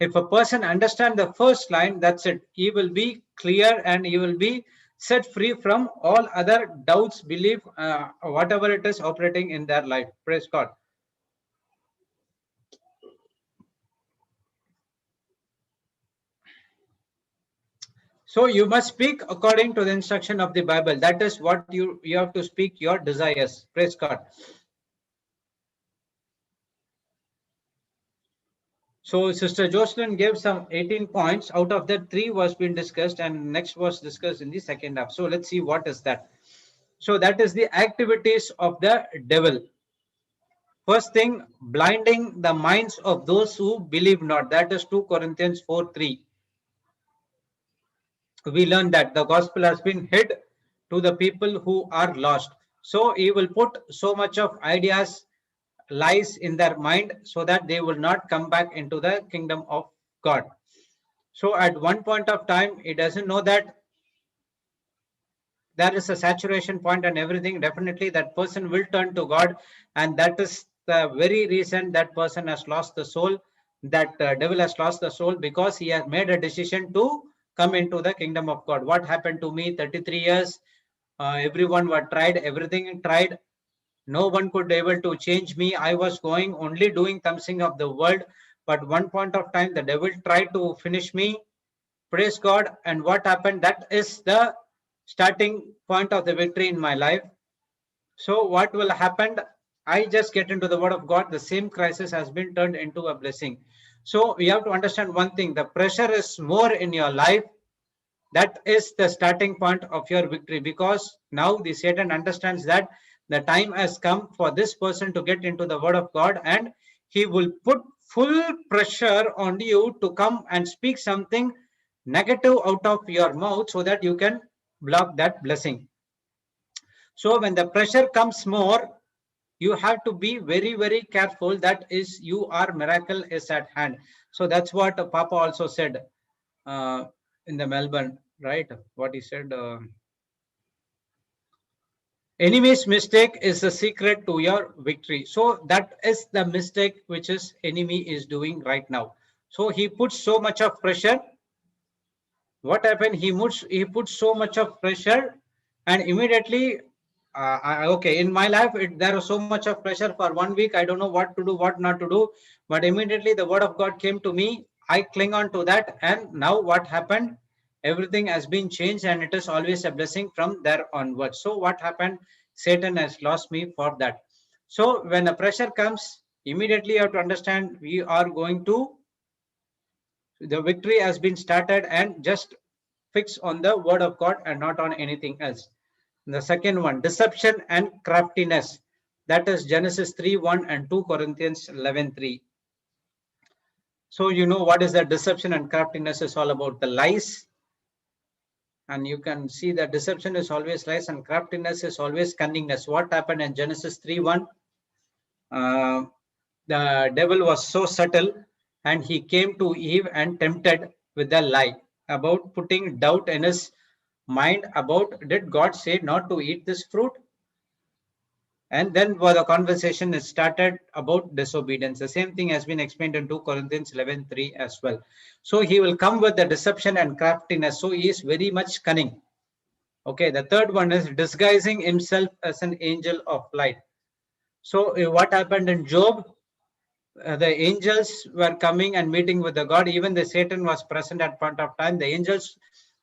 If a person understand the first line, that's it. He will be clear and he will be set free from all other doubts, belief, whatever it is operating in their life. Praise God. So you must speak according to the instruction of the Bible. That is what you have to speak your desires. Praise God. So Sister Jocelyn gave some 18 points. Out of that, 3 was being discussed and next was discussed in the second half. So let's see what is that. So that is the activities of the devil. First thing, blinding the minds of those who believe not. That is 2 Corinthians 4:3. We learn that the gospel has been hid to the people who are lost. So he will put so much of ideas, lies in their mind so that they will not come back into the kingdom of God. So at one point of time, he doesn't know that there is a saturation point and everything. Definitely that person will turn to God, and that is the very reason that person has lost the soul, that devil has lost the soul, because he has made a decision to come into the kingdom of God. What happened to me 33 years? Everyone were tried, everything tried, no one could able to change me. I was going only doing something of the world, but one point of time the devil tried to finish me. Praise God. And what happened? That is the starting point of the victory in my life. So what will happen? I just get into the word of God. The same crisis has been turned into a blessing. So we have to understand one thing. The pressure is more in your life. That is the starting point of your victory, because now the Satan understands that the time has come for this person to get into the word of God, and he will put full pressure on you to come and speak something negative out of your mouth so that you can block that blessing. So when the pressure comes more, you have to be very, very careful. That is, your miracle is at hand. So that's what Papa also said uh, in the Melbourne, right? What he said. Enemy's mistake is the secret to your victory. So that is the mistake which is enemy is doing right now. So he puts so much of pressure. What happened? He puts so much of pressure, and immediately, okay, in my life, there was so much of pressure for 1 week. I don't know what to do, what not to do. But immediately the word of God came to me. I cling on to that, and now what happened? Everything has been changed, and it is always a blessing from there onwards. So what happened? Satan has lost me for that. So when the pressure comes, immediately you have to understand we are going to, the victory has been started, and just fix on the word of God and not on anything else. The second one, deception and craftiness. That is Genesis 3:1 and 2 Corinthians 11:3. So you know what is the deception and craftiness is all about, the lies. And you can see that deception is always lies and craftiness is always cunningness. What happened in Genesis 3:1? Uh, the devil was so subtle, and he came to Eve and tempted with a lie about putting doubt in his mind about, did God say not to eat this fruit? And then the conversation is started about disobedience. The same thing has been explained in 2 Corinthians 11:3 as well. So he will come with the deception and craftiness. So he is very much cunning. Okay, the third one is disguising himself as an angel of light. So what happened in Job? The angels were coming and meeting with the God. Even the Satan was present at point of time.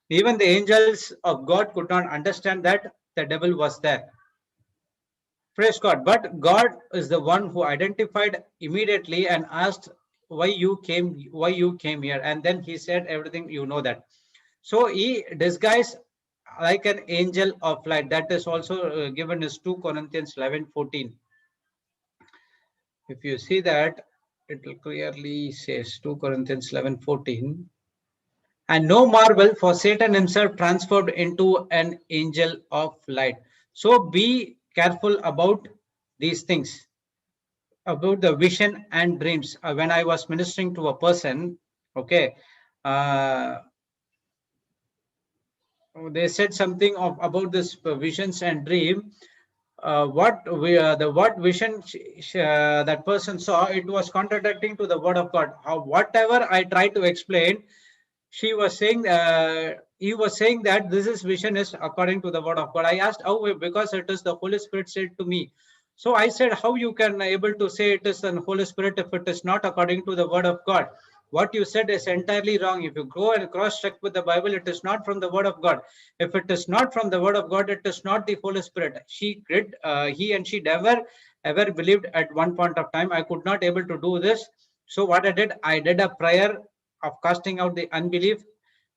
Even the angels of God could not understand that the devil was there. Praise God. But God is the one who identified immediately and asked why you came here. And then he said everything, you know that. So he disguised like an angel of light. That is also given as 2 Corinthians 11:14. If you see that, it will clearly says 2 Corinthians 11:14. And no marvel, for Satan himself transformed into an angel of light. So be careful about these things, about the vision and dreams. When I was ministering to a person, okay, uh, they said something about this visions and dream. The what vision that person saw, it was contradicting to the word of God. Whatever I tried to explain, she was saying he was saying that this is vision is according to the word of God. I asked how, because it is the Holy Spirit said to me. So I said, how you can able to say it is the Holy Spirit if it is not according to the word of God? What you said is entirely wrong. If you go and cross check with the Bible, it is not from the word of God. If it is not from the word of God, it is not the Holy Spirit. She did he and she never ever believed at one point of time I could not able to do this. So what I did a prayer of casting out the unbelief.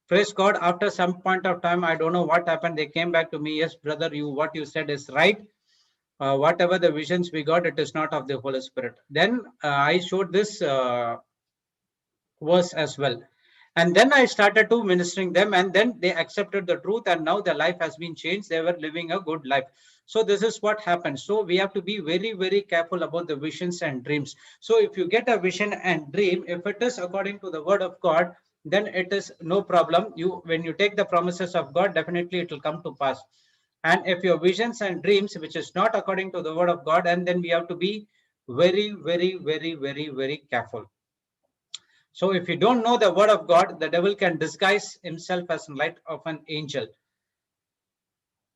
Praise God. After some point of time, I don't know what happened. They came back to me. Yes, brother, you what you said is right. Whatever the visions we got, it is not of the Holy Spirit. Then I showed this verse as well. And then I started to ministering them, and then they accepted the truth, and now their life has been changed. They were living a good life. So this is what happens. So we have to be very, very careful about the visions and dreams. So if you get a vision and dream, if it is according to the word of God, then it is no problem. You when you take the promises of God, definitely it will come to pass. And if your visions and dreams, which is not according to the word of God, and then we have to be very, very, very, very, very careful. So if you don't know the word of God, the devil can disguise himself as light of an angel.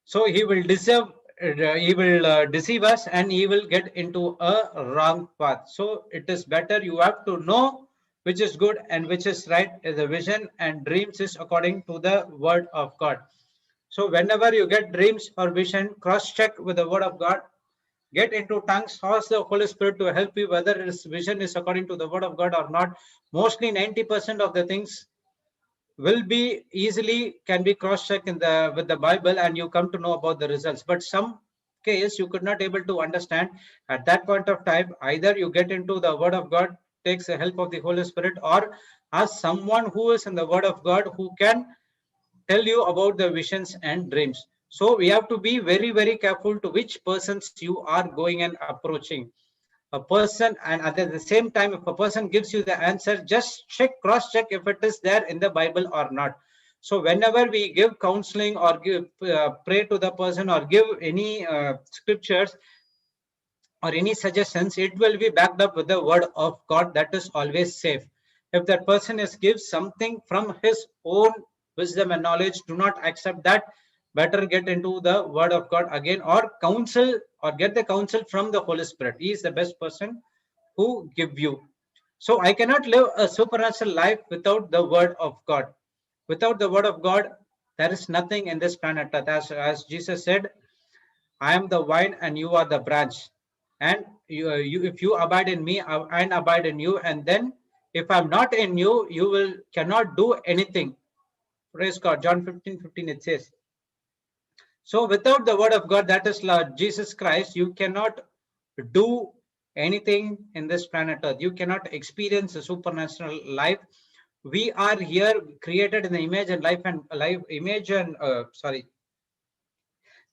So he will deceive us, and he will get into a wrong path. So it is better you have to know which is good and which is right. The vision and dreams is according to the word of God. So whenever you get dreams or vision, cross check with the word of God. Get into tongues, ask the Holy Spirit to help you whether his vision is according to the word of God or not. Mostly 90% of the things will be easily can be cross-checked in the with the Bible, and you come to know about the results. But some case you could not able to understand at that point of time. Either you get into the word of God, takes the help of the Holy Spirit, or ask someone who is in the word of God who can tell you about the visions and dreams. So we have to be very, very careful to which persons you are going and approaching. A person, and at the same time, if a person gives you the answer, just cross check if it is there in the Bible or not. So whenever we give counseling or give pray to the person or give any scriptures or any suggestions, it will be backed up with the word of God. That is always safe. If that person is gives something from his own wisdom and knowledge, do not accept that. Better get into the word of God again, or counsel or get the counsel from the Holy Spirit. He is the best person who give you. So I cannot live a supernatural life without the word of God. Without the word of God, there is nothing in this planet. As Jesus said, I am the vine and you are the branch. And if you abide in me, and abide in you, and then if I'm not in you, you will cannot do anything. Praise God. John 15:15 it says. So without the word of God, that is Lord Jesus Christ, you cannot do anything in this planet Earth. You cannot experience a supernatural life. We are here created in the image and life and life image and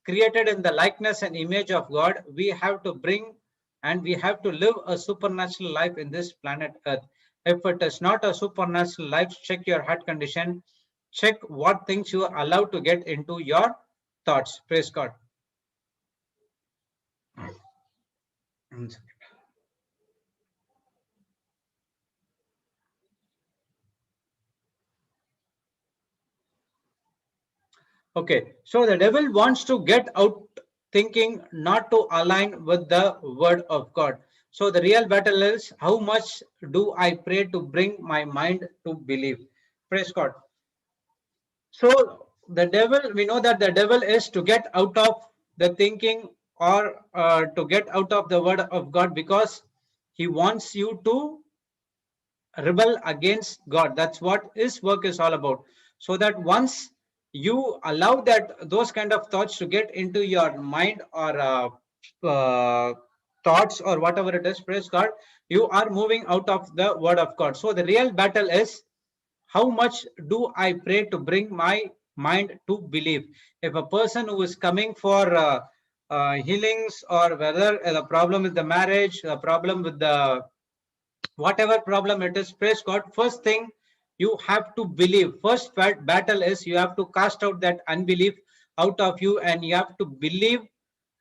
created in the likeness and image of God. We have to bring and we have to live a supernatural life in this planet Earth. If it is not a supernatural life, check your heart condition. Check what things you are allowed to get into your thoughts. Praise God. Okay, so the devil wants to get out thinking not to align with the word of God. So the real battle is how much do I pray to bring my mind to believe? Praise God. So the devil, we know that the devil is to get out of the thinking or to get out of the word of God, because he wants you to rebel against God. That's what his work is all about. So that once you allow that those kind of thoughts to get into your mind or thoughts or whatever it is, praise God, you are moving out of the word of God. So the real battle is, how much do I pray to bring my mind to believe? If a person who is coming for healings, or whether the problem with the marriage, the problem with the whatever problem it is, praise God, first thing you have to believe. First battle is, you have to cast out that unbelief out of you, and you have to believe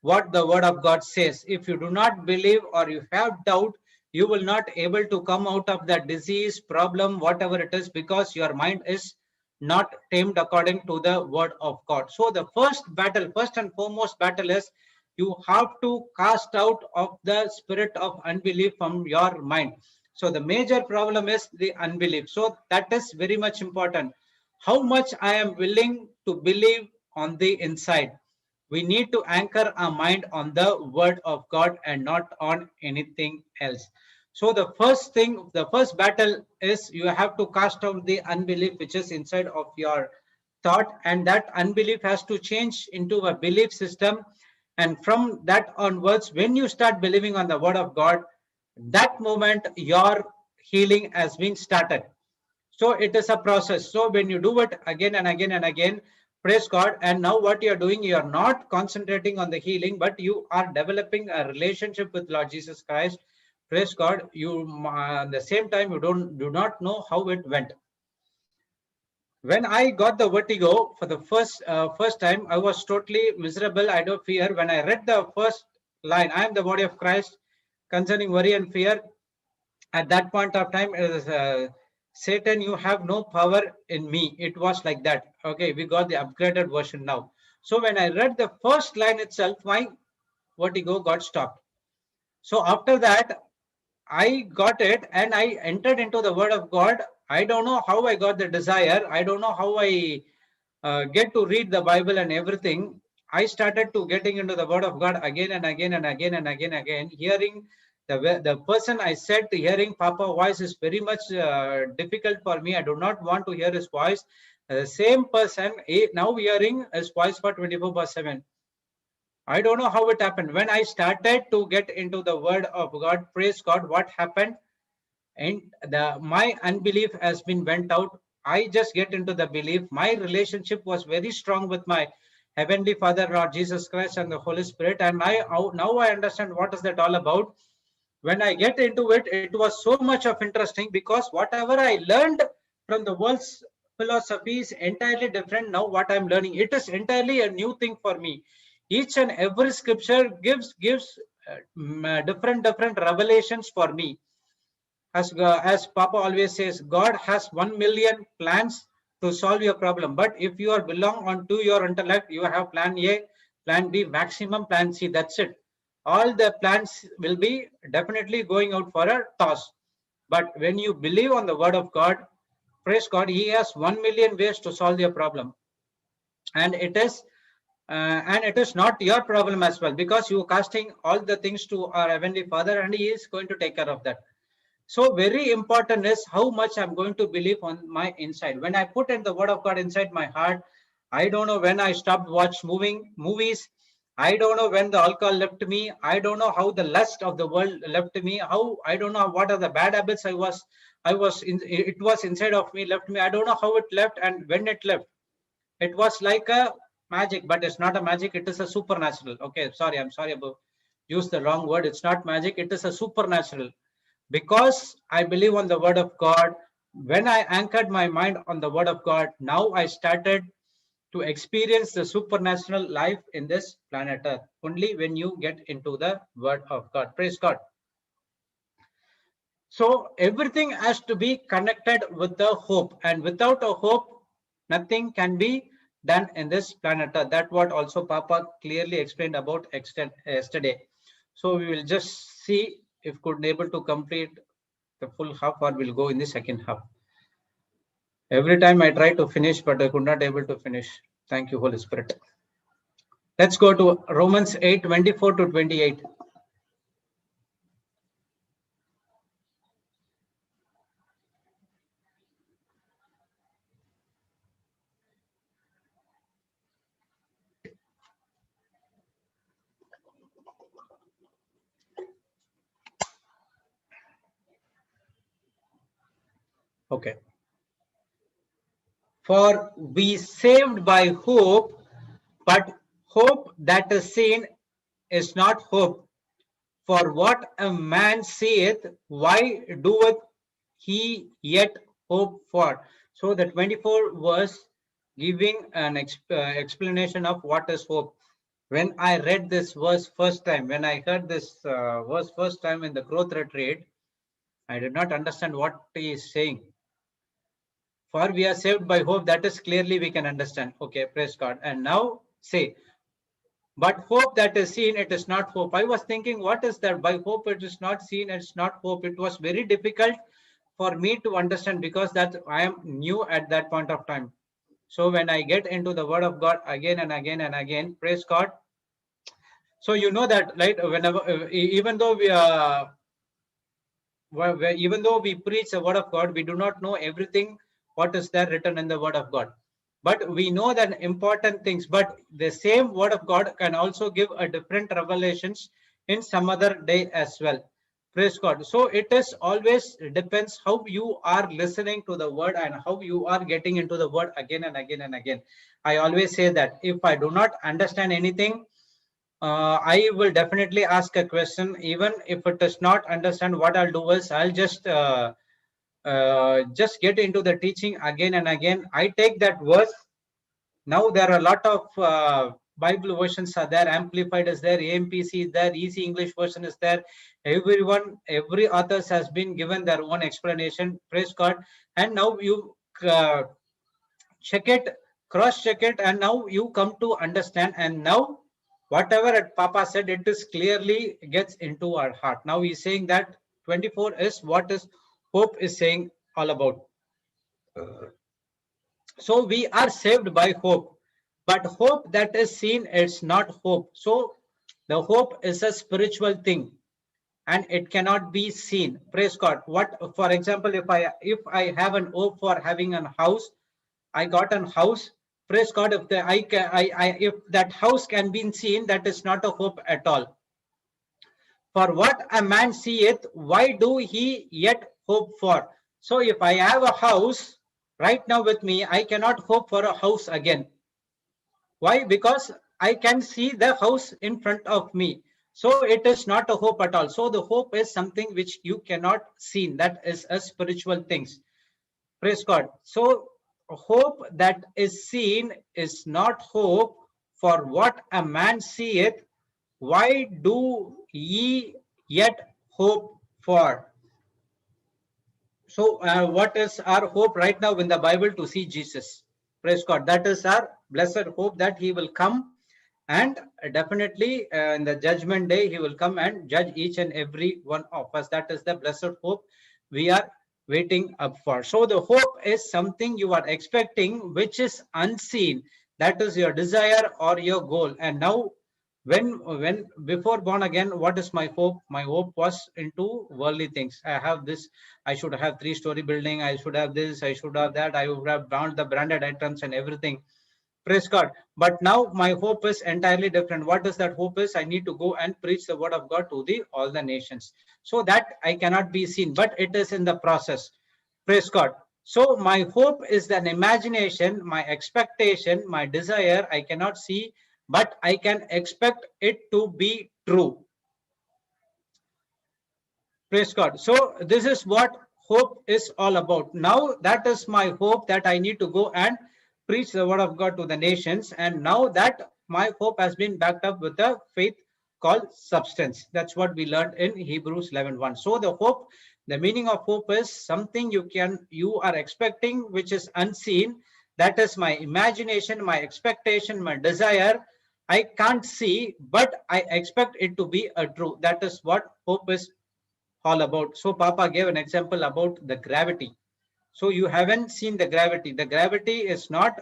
what the word of God says. If you do not believe, or you have doubt, you will not able to come out of that disease, problem, whatever it is, because your mind is not tamed according to the word of God. So the first battle, first and foremost battle is, you have to cast out of the spirit of unbelief from your mind. So the major problem is the unbelief. So that is very much important. How much I am willing to believe on the inside. We need to anchor our mind on the word of God and not on anything else. So the first thing, the first battle is, you have to cast out the unbelief which is inside of your thought, and that unbelief has to change into a belief system. And from that onwards, when you start believing on the word of God, that moment your healing has been started. So it is a process. So when you do it again and again and again, praise God, and now what you are doing, you are not concentrating on the healing, but you are developing a relationship with Lord Jesus Christ. Praise God. You at the same time, you do not know how it went. When I got the vertigo for the first time, I was totally miserable. I don't fear. When I read the first line, I am the body of Christ, concerning worry and fear, at that point of time, it is, Satan, you have no power in me. It was like that. Okay, we got the upgraded version now. So when I read the first line itself, my vertigo got stopped. So after that, I got it and I entered into the word of God. I don't know how I got the desire. I don't know how I get to read the Bible and everything. I started to getting into the word of God again and again and again and again and again. Hearing the person, I said, hearing Papa voice is very much difficult for me. I do not want to hear his voice. The same person now hearing his voice for 24/7. I don't know how it happened. When I started to get into the word of God, praise God, what happened? And my unbelief has been went out. I just get into the belief. My relationship was very strong with my heavenly Father, Lord Jesus Christ, and the Holy Spirit. And now I understand what is that all about. When I get into it, it was so much of interesting, because whatever I learned from the world's philosophy is entirely different now. What I'm learning, it is entirely a new thing for me. Each and every scripture gives different revelations for me. As Papa always says, God has 1 million plans to solve your problem. But if you are belong onto your intellect, you have plan A, plan B, maximum plan C. That's it. All the plans will be definitely going out for a toss. But when you believe on the word of God, praise God, He has 1 million ways to solve your problem, and it is not your problem as well, because you are casting all the things to our heavenly Father, and He is going to take care of that. So very important is how much I'm going to believe on my inside. When I put in the word of God inside my heart, I don't know when I stopped watch moving movies. I don't know when the alcohol left me. I don't know how the lust of the world left me. How I don't know what are the bad habits it was inside of me left me. I don't know how it left and when it left. It was like a magic, but it's not a magic. It is a supernatural. Okay, sorry, I'm sorry about use the wrong word. It's not magic. It is a supernatural, because I believe on the word of God. When I anchored my mind on the word of God, now I started to experience the supernatural life in this planet Earth. Only when you get into the word of God. Praise God. So everything has to be connected with the hope, and without a hope, nothing can be done in this planet Earth. That what also Papa clearly explained about yesterday. So we will just see if could able to complete the full half, or will go in the second half. Every time I try to finish, but I could not able to finish. Thank you, Holy Spirit. Let's go to Romans 8:24-28. Okay. For we saved by hope, but hope that is seen is not hope. For what a man seeth, why doeth he yet hope for? So the 24 verse giving an explanation of what is hope. When I read this verse first time, when I heard this verse first time in the growth retreat, I did not understand what he is saying. For we are saved by hope, that is clearly we can understand. Okay, praise God. And now say, but hope that is seen, it is not hope. I was thinking, what is that? By hope, it is not seen, it's not hope. It was very difficult for me to understand because that I am new at that point of time. So when I get into the Word of God again and again and again, praise God. So you know that, right? Whenever, even though even though we preach the Word of God, we do not know everything what is there written in the Word of God. But we know that important things. But the same Word of God can also give a different revelations in some other day as well. Praise God. So it is always depends how you are listening to the Word and how you are getting into the Word again and again and again. I always say that if I do not understand anything, I will definitely ask a question. Even if it does not understand, what I'll do is I'll just get into the teaching again and again. I take that verse. Now there are a lot of Bible versions are there. Amplified is there, AMPC is there, Easy English version is there. Every authors has been given their own explanation. Praise God. And now you uh, check it, cross check it, and now you come to understand. And now whatever Papa said, it is clearly gets into our heart. Now he's saying that 24 is what is hope is saying all about. So we are saved by hope, but hope that is seen is not hope. So the hope is a spiritual thing and it cannot be seen. Praise God. What, for example, if I have an hope for having a house, I got a house. Praise God. If the if that house can be seen, that is not a hope at all. For what a man seeth, why do he yet hope for? So if I have a house right now with me, I cannot hope for a house again. Why? Because I can see the house in front of me. So it is not a hope at all. So the hope is something which you cannot see. That is a spiritual things. Praise God. So hope that is seen is not hope. For what a man seeth, why do ye yet hope for? So what is our hope right now in the Bible? To see Jesus. Praise God. That is our blessed hope that he will come, and definitely in the judgment day he will come and judge each and every one of us. That is the blessed hope we are waiting up for. So the hope is something you are expecting which is unseen. That is your desire or your goal. And now when before born again, what is my hope? My hope was into worldly things. I have this, I should have 3-story building, I should have this, I should have that, I would have found the branded items and everything. Praise God. But now my hope is entirely different. What is that hope is? I need to go and preach the word of God to the all the nations. So that I cannot be seen, but it is in the process. Praise God. So my hope is an imagination, my expectation, my desire. I cannot see, but I can expect it to be true. Praise God. So this is what hope is all about. Now that is my hope, that I need to go and preach the word of God to the nations. And now that my hope has been backed up with a faith called substance. That's what we learned in Hebrews 11:1. So the hope, the meaning of hope is something you are expecting which is unseen. That is my imagination, my expectation, my desire. I can't see, but I expect it to be a true. That is what hope is all about. So Papa gave an example about the gravity. So you haven't seen the gravity. The gravity is not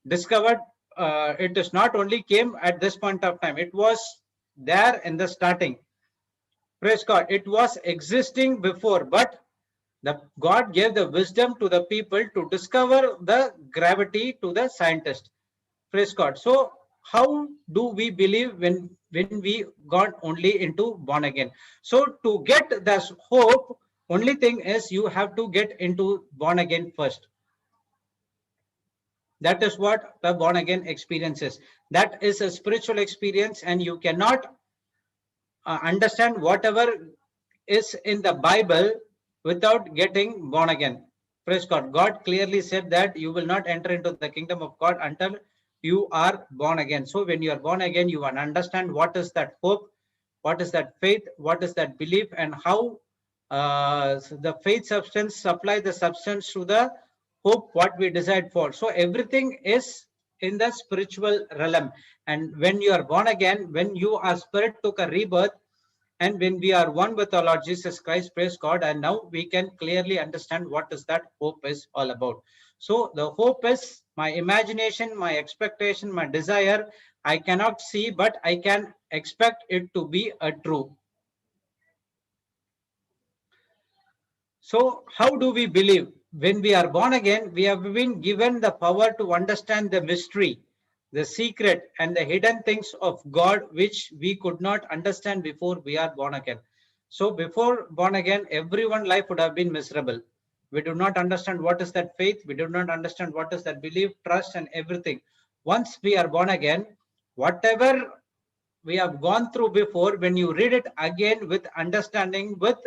discovered. It is not only came at this point of time. It was there in the starting. Praise God. It was existing before, but the God gave the wisdom to the people to discover the gravity to the scientist. Praise God. So how do we believe when we got only into born again? So to get this hope, Only thing is you have to get into born again first. That is what the born again experience is. That is a spiritual experience, and you cannot understand whatever is in the Bible without getting born again. Praise God. God clearly said that you will not enter into the kingdom of God until you are born again. So when you are born again, you will understand what is that hope, what is that faith, what is that belief, and how the faith substance supply the substance to the hope what we decide for. So everything is in the spiritual realm. And when you are born again, when your spirit took a rebirth, and when we are one with our Lord Jesus Christ, praise God, and now we can clearly understand what is that hope is all about. So the hope is my imagination, my expectation, my desire. I cannot see, but I can expect it to be a true. So how do we believe? When we are born again, we have been given the power to understand the mystery, the secret, and the hidden things of God, which we could not understand before we are born again. So before born again, everyone's life would have been miserable. We do not understand what is that faith. We do not understand what is that belief, trust, and everything. Once we are born again, whatever we have gone through before, when you read it again with understanding, with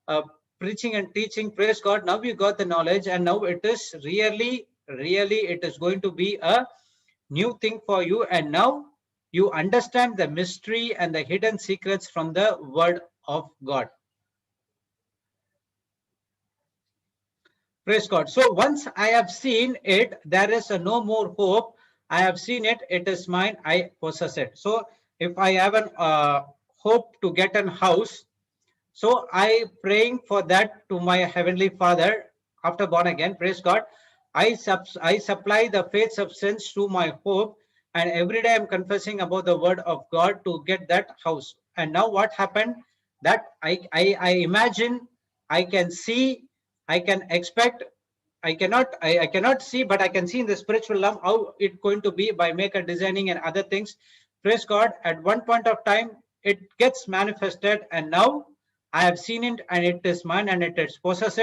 uh, preaching and teaching, praise God, now you got the knowledge, and now it is really it is going to be a new thing for you. And now you understand the mystery and the hidden secrets from the word of God. Praise God. So once I have seen it, there is a no more hope. I have seen it, it is mine, I possess it. So if I have an hope to get an house, so I praying for that to my heavenly Father after born again. Praise God. I supply the faith substance to my hope, and every day I'm confessing about the word of God to get that house. And now what happened? That I imagine, I can see, I can expect. I cannot see, but I can see in the spiritual realm how it's going to be by maker designing and other things. Praise God. At one point of time, it gets manifested, and now I have seen it, and it is mine, and it is possessed,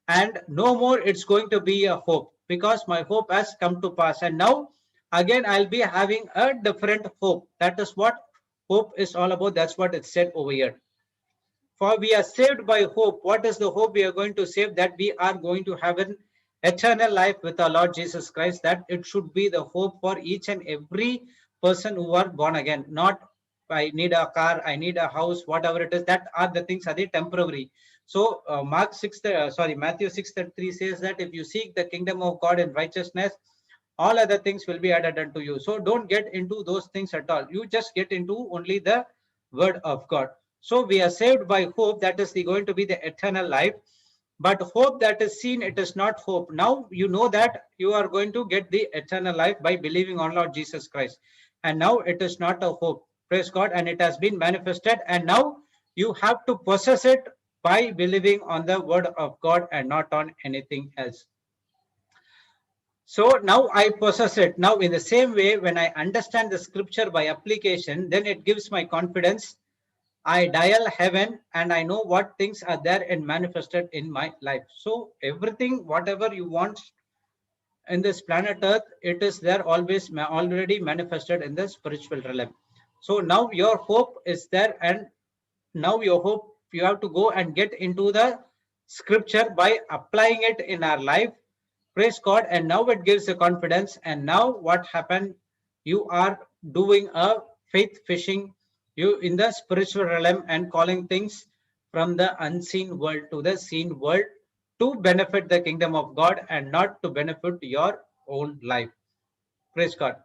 and no more it's going to be a hope, because my hope has come to pass. And now again I'll be having a different hope. That is what hope is all about. That's what it said over here. For we are saved by hope. What is the hope we are going to save? That we are going to have an eternal life with our Lord Jesus Christ. That it should be the hope for each and every person who are born again. Not I need a car, I need a house, whatever it is. That are the things, are they temporary. So Matthew 6:3 says that if you seek the kingdom of God in righteousness, all other things will be added unto you. So don't get into those things at all. You just get into only the word of God. So we are saved by hope, that is going to be the eternal life. But hope that is seen, it is not hope. Now you know that you are going to get the eternal life by believing on Lord Jesus Christ. And now it is not a hope. Praise God. And it has been manifested. And now you have to possess it by believing on the word of God and not on anything else. So now I possess it. Now in the same way, when I understand the scripture by application, then it gives my confidence. I dial heaven, and I know what things are there and manifested in my life. So everything, whatever you want in this planet Earth, it is there always already manifested in the spiritual realm. So now your hope is there, and now your hope, you have to go and get into the scripture by applying it in our life. Praise God. And now it gives the confidence. And now what happened? You are doing a faith fishing, you in the spiritual realm, and calling things from the unseen world to the seen world to benefit the kingdom of God and not to benefit your own life. Praise God.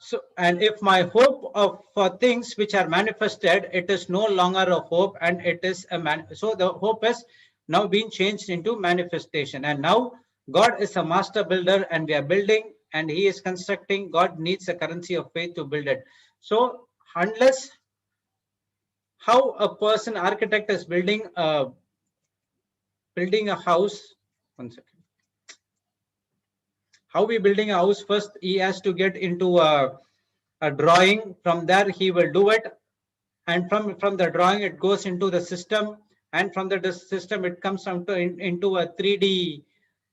So, and if my hope of for things which are manifested, it is no longer a hope, and it is a man. So the hope has now been changed into manifestation, and now God is a master builder, and we are building, and He is constructing. God needs a currency of faith to build it. So unless how a person architect is building a house. One second. How we building a house? First, he has to get into a drawing. From there, he will do it, and from the drawing, it goes into the system. and from the system it comes down to into a 3D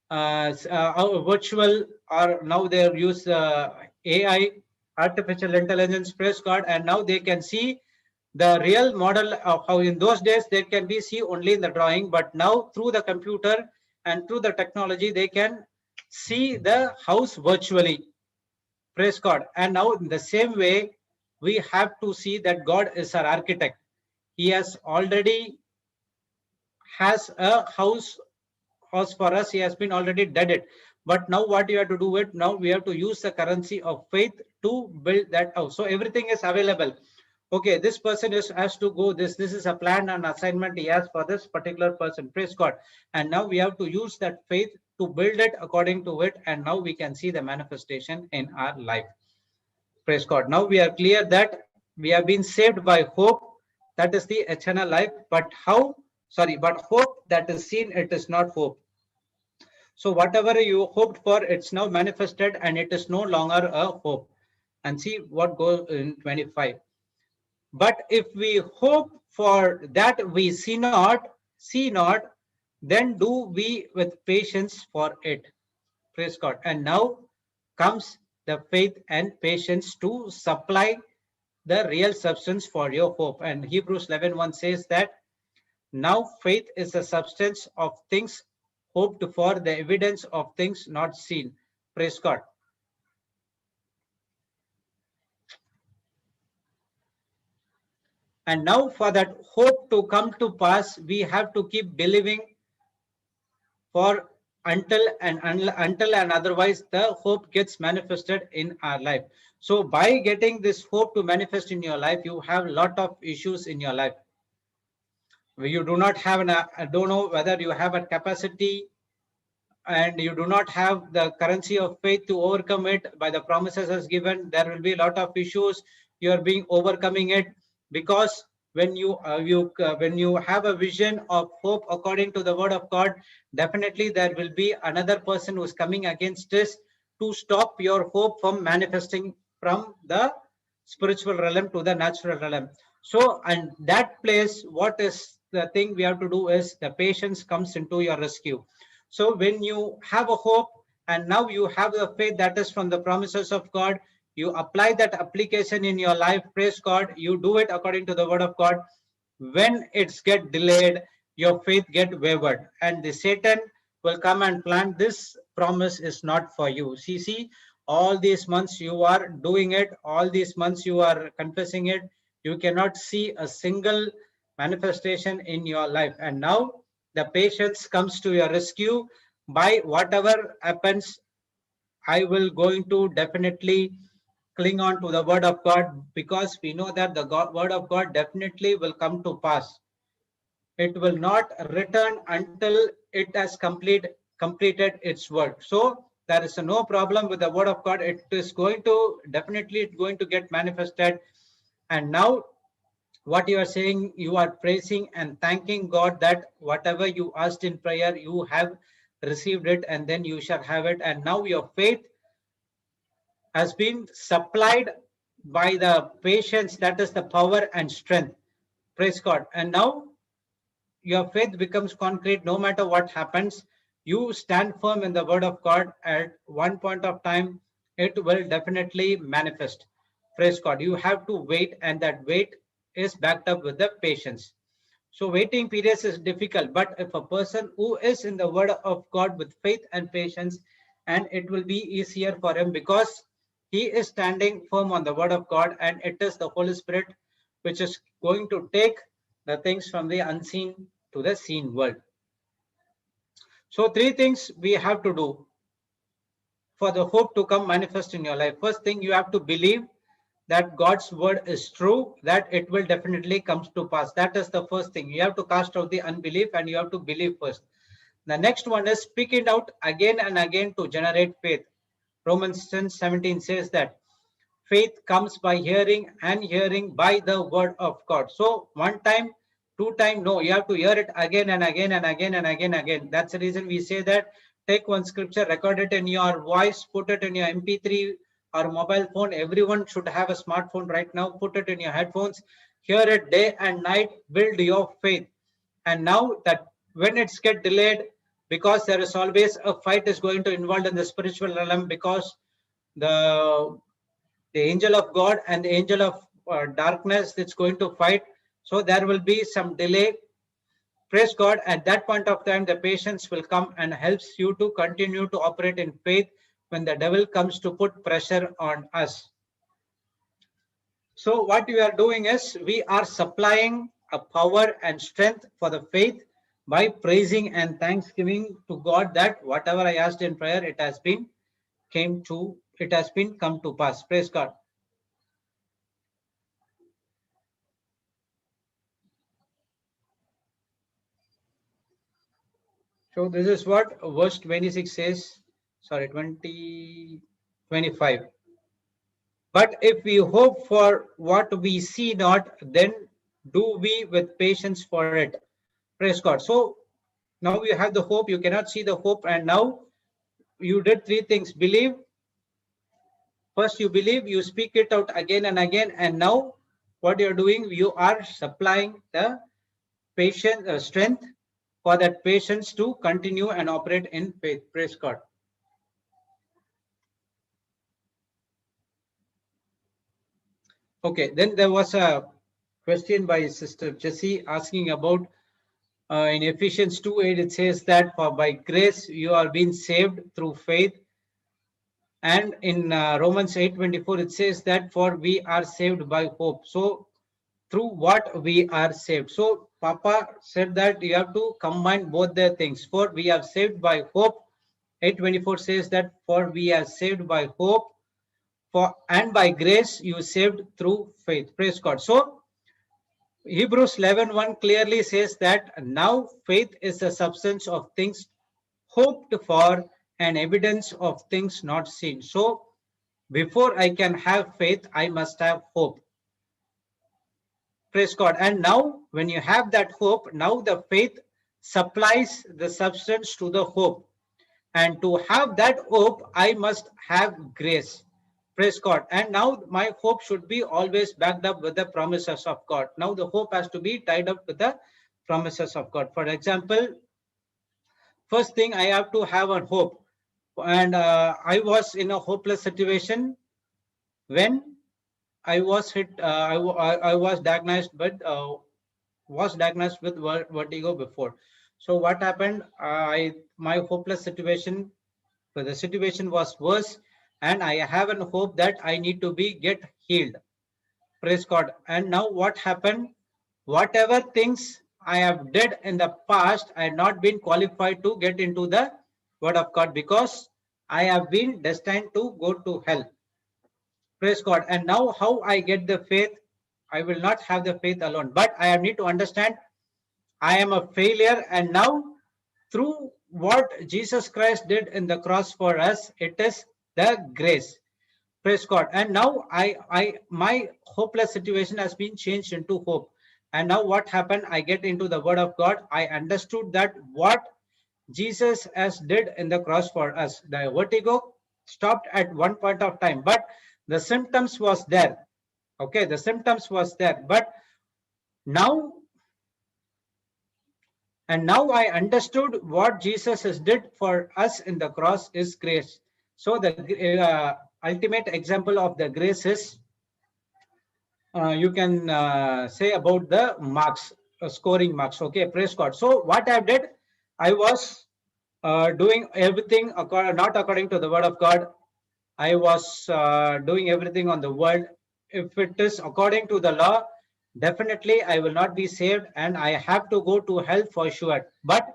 virtual, or now they use AI, artificial intelligence, praise God, and now they can see the real model of how in those days they can be see only in the drawing, but now through the computer and through the technology they can see the house virtually. Praise God. And now in the same way, we have to see that God is our architect. He has already has a house for us. He has been already did it. But now what you have to do it, now we have to use the currency of faith to build that house. So everything is available. Okay, this person has to go this is a plan and assignment he has for this particular person. Praise God. And now we have to use that faith to build it according to it, and now we can see the manifestation in our life. Praise God. Now we are clear that we have been saved by hope, that is the eternal life. But how? Sorry, but hope that is seen, it is not hope. So whatever you hoped for, it's now manifested and it is no longer a hope. And see what goes in 25. But if we hope for that we see not, then do we with patience for it. Praise God. And now comes the faith and patience to supply the real substance for your hope. And Hebrews 11:1 says that now faith is the substance of things hoped for, the evidence of things not seen. Praise God. And now for that hope to come to pass, we have to keep believing for until and otherwise the hope gets manifested in our life. So by getting this hope to manifest in your life, you have a lot of issues in your life. You do not have I don't know whether you have a capacity and you do not have the currency of faith to overcome it by the promises as given. There will be a lot of issues. You are being overcoming it because when you have a vision of hope according to the word of God, definitely there will be another person who is coming against this to stop your hope from manifesting from the spiritual realm to the natural realm. So, and that place, what is the thing we have to do is the patience comes into your rescue. So when you have a hope and now you have the faith that is from the promises of God, you apply that application in your life, praise God, you do it according to the word of God. When it's get delayed, your faith get wavered and the Satan will come and plant this promise is not for you. See, all these months you are doing it, all these months you are confessing it, you cannot see a single manifestation in your life. And now the patience comes to your rescue. By whatever happens, I will going to definitely cling on to the word of God, because we know that the word of God definitely will come to pass. It will not return until it has completed its work. So there is no problem with the word of God. It is going to definitely going to get manifested. And now what you are saying, you are praising and thanking God that whatever you asked in prayer, you have received it, and then you shall have it. And now your faith has been supplied by the patience, that is the power and strength. Praise God. And now your faith becomes concrete no matter what happens. You stand firm in the word of God. At one point of time, it will definitely manifest. Praise God. You have to wait, and that wait is backed up with the patience. So waiting periods is difficult, but if a person who is in the word of God with faith and patience, and it will be easier for him because he is standing firm on the word of God, and it is the Holy Spirit which is going to take the things from the unseen to the seen world. So three things we have to do for the hope to come manifest in your life. First thing, you have to believe that God's word is true, that it will definitely come to pass. That is the first thing. You have to cast out the unbelief and you have to believe first. The next one is speak it out again and again to generate faith. Romans 10:17 says that faith comes by hearing, and hearing by the word of God. So one time, two time, no, you have to hear it again and again and again and again. That's the reason we say that take one scripture, record it in your voice, put it in your MP3 or mobile phone. Everyone should have a smartphone right now. Put it in your headphones, hear it day and night, build your faith. and now that when it's get delayed, because there is always a fight is going to involved in the spiritual realm, because the angel of God and the angel of darkness that's going to fight. So there will be some delay. Praise God. At that point of time, the patience will come and helps you to continue to operate in faith when the devil comes to put pressure on us. So what we are doing is we are supplying a power and strength for the faith by praising and thanksgiving to God that whatever I asked in prayer, it has been come to pass. Praise God. So this is what verse 26 says, sorry, 25. But if we hope for what we see not, then do we with patience for it. Praise God. So now you have the hope, you cannot see the hope, and now you did three things. Believe. First you believe, you speak it out again and again, and now what you're doing, you are supplying the patient strength for that patience to continue and operate in faith. Praise God. Okay, then there was a question by Sister Jessie asking about in Ephesians 2:8 it says that for by grace you are being saved through faith, and in Romans 8:24 it says that for we are saved by hope. So through what we are saved. So Papa said that you have to combine both the things. For we are saved by hope. 8:24 says that for we are saved by hope, for and by grace you saved through faith. Praise God. So Hebrews 11:1 clearly says that now faith is the substance of things hoped for and evidence of things not seen. So before I can have faith, I must have hope. Praise God. And now when you have that hope, now the faith supplies the substance to the hope. And to have that hope, I must have grace. Praise God. And now my hope should be always backed up with the promises of God. Now the hope has to be tied up with the promises of God. For example, first thing I have to have a hope. And I was in a hopeless situation when I was hit. I was diagnosed, with vertigo before. So what happened? My hopeless situation. So the situation was worse, and I have a hope that I need to be get healed. Praise God. And now what happened? Whatever things I have did in the past, I have not been qualified to get into the word of God because I have been destined to go to hell. Praise God. And now how I get the faith? I will not have the faith alone, but I need to understand I am a failure, and now through what Jesus Christ did in the cross for us, it is the grace. Praise God. And now my hopeless situation has been changed into hope. And now what happened? I get into the word of God. I understood that what Jesus has did in the cross for us. The vertigo stopped at one point of time, but the symptoms was there. Okay, the symptoms was there, but now I understood what Jesus has did for us in the cross is grace. So the ultimate example of the grace is you can say about the marks, scoring marks. Okay, praise God. So what I did, I was doing everything not according to the word of God. I was doing everything on the world. If it is according to the law, definitely I will not be saved and I have to go to hell for sure. But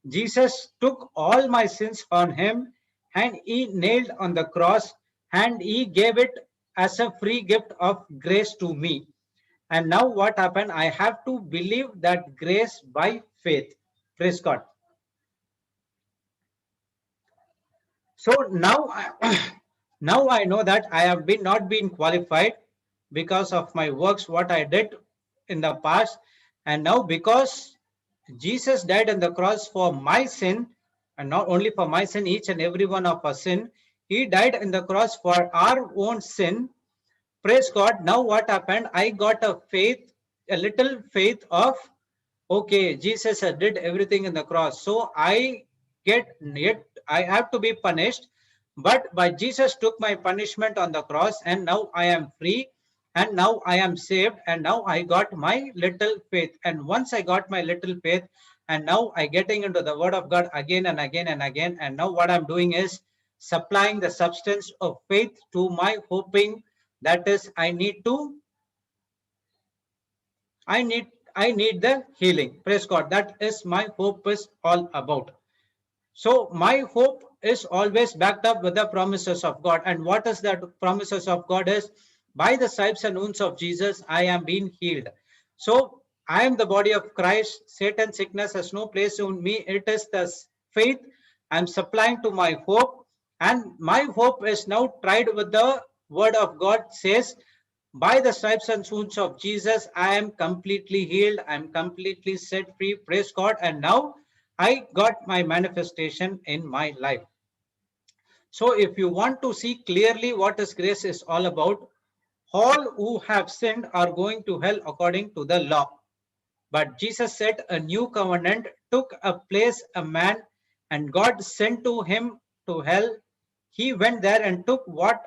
Jesus took all my sins on him and he nailed on the cross and he gave it as a free gift of grace to me. And now what happened? I have to believe that grace by faith. Praise God. So now, now I know that I have been not been qualified because of my works, what I did in the past. And now because Jesus died on the cross for my sin, and not only for my sin, each and every one of us sin, he died in the cross for our own sin. Praise God. Now what happened? I got a faith, a little faith of okay, Jesus did everything in the cross, so I have to be punished, but by Jesus took my punishment on the cross, and now I am free, and now I am saved, and now I got my little faith. And once I got my little faith, and now I getting into the word of God again and again and again, and now what I'm doing is supplying the substance of faith to my hoping. That is, I need I need the healing. Praise God. That is my hope is all about. So my hope is always backed up with the promises of God. And what is that promises of God is, by the stripes and wounds of Jesus, I am being healed. So I am the body of Christ. Satan sickness has no place in me. It is the faith I'm supplying to my hope. And my hope is now tried with the word of God says, by the stripes and wounds of Jesus, I am completely healed. I'm completely set free. Praise God. And now I got my manifestation in my life. So if you want to see clearly what this grace is all about, all who have sinned are going to hell according to the law. But Jesus said a new covenant took a place a man, and God sent to him to hell. He went there and took what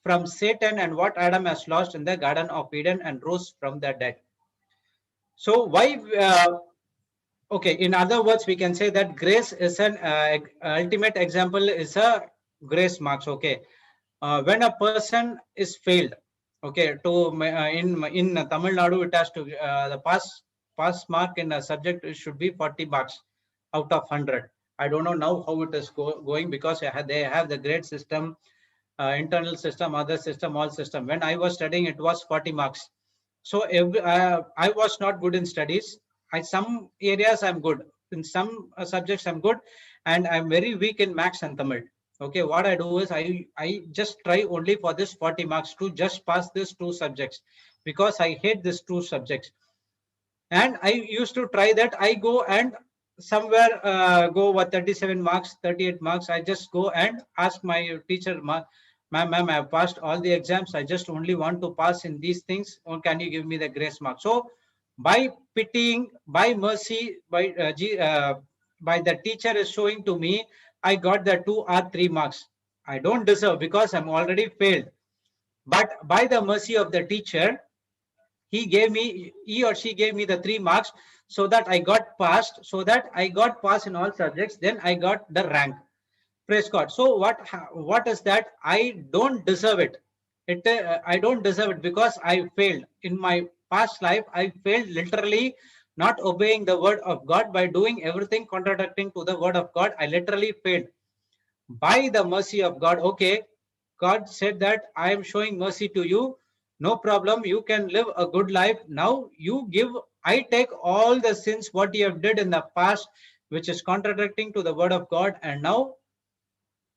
from Satan and what Adam has lost in the Garden of Eden and rose from the dead. So why okay, in other words, we can say that grace is an ultimate example is a grace marks. Okay, when a person is failed, okay, to in Tamil Nadu, it has to the pass mark in a subject it should be 40 marks out of 100. I don't know now how it is going because they have the grade system, internal system, other system, all system. When I was studying, it was 40 marks. So I was not good in studies. Some areas I'm good. In some subjects I'm good, and I'm very weak in maths and Tamil. Okay, what I do is I just try only for this 40 marks to just pass these two subjects because I hate these two subjects. And I used to try that. I go and somewhere go with 37 marks, 38 marks. I just go and ask my teacher, ma'am, I have passed all the exams. I just only want to pass in these things. Or can you give me the grace mark? So by pitying, by mercy, by the teacher is showing to me, I got the 2 or 3 marks. I don't deserve because I'm already failed. But by the mercy of the teacher, he or she gave me the 3 marks so that I got passed, so that I got passed in all subjects. Then I got the rank. Praise God. So what is that? I don't deserve it. I don't deserve it because I failed in my past life. I failed literally not obeying the word of God by doing everything contradicting to the word of God. I literally failed by the mercy of God. Okay, God said that I am showing mercy to you. No problem. You can live a good life. Now you give, I take all the sins what you have did in the past, which is contradicting to the word of God. And now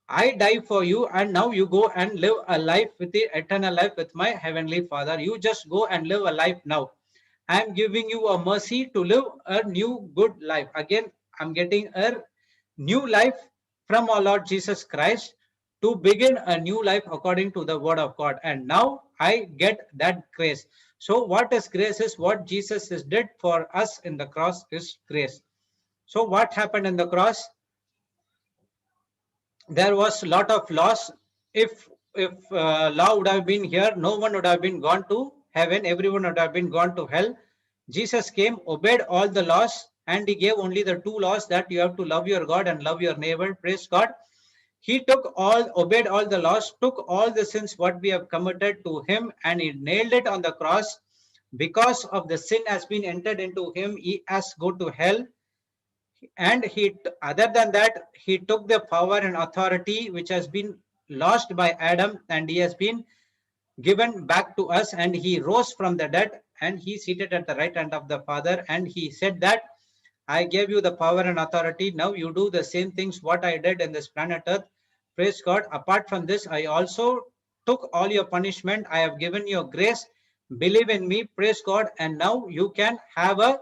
I die for you. And now you go and live a life with the eternal life with my heavenly Father. You just go and live a life now. I am giving you a mercy to live a new good life. Again, I'm getting a new life from our Lord Jesus Christ to begin a new life according to the word of God. And now I get that grace. So what is grace is what Jesus is did for us in the cross is grace. So what happened in the cross? There was a lot of loss. If law would have been here, no one would have been gone to heaven. Everyone would have been gone to hell. Jesus came, obeyed all the laws, and he gave only the 2 laws that you have to love your God and love your neighbor. Praise God. He obeyed all the laws, took all the sins what we have committed to him, and he nailed it on the cross. Because of the sin has been entered into him, he has go to hell. And other than that, he took the power and authority which has been lost by Adam, and he has been given back to us, and he rose from the dead, and he seated at the right hand of the Father, and he said that I gave you the power and authority. Now you do the same things what I did in this planet Earth. Praise God. Apart from this, I also took all your punishment. I have given you grace. Believe in me. Praise God. And now you can have a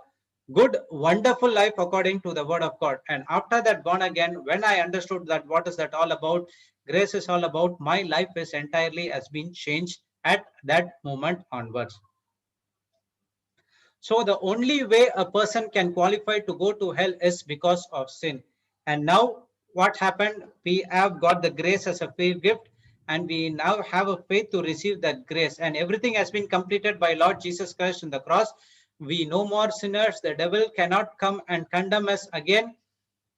good, wonderful life according to the word of God. And after that, born again, when I understood that what is that all about, grace is all about, my life is entirely has been changed at that moment onwards. So the only way a person can qualify to go to hell is because of sin. And now what happened? We have got the grace as a free gift, and we now have a faith to receive that grace. And everything has been completed by Lord Jesus Christ on the cross. We no more sinners. The devil cannot come and condemn us again.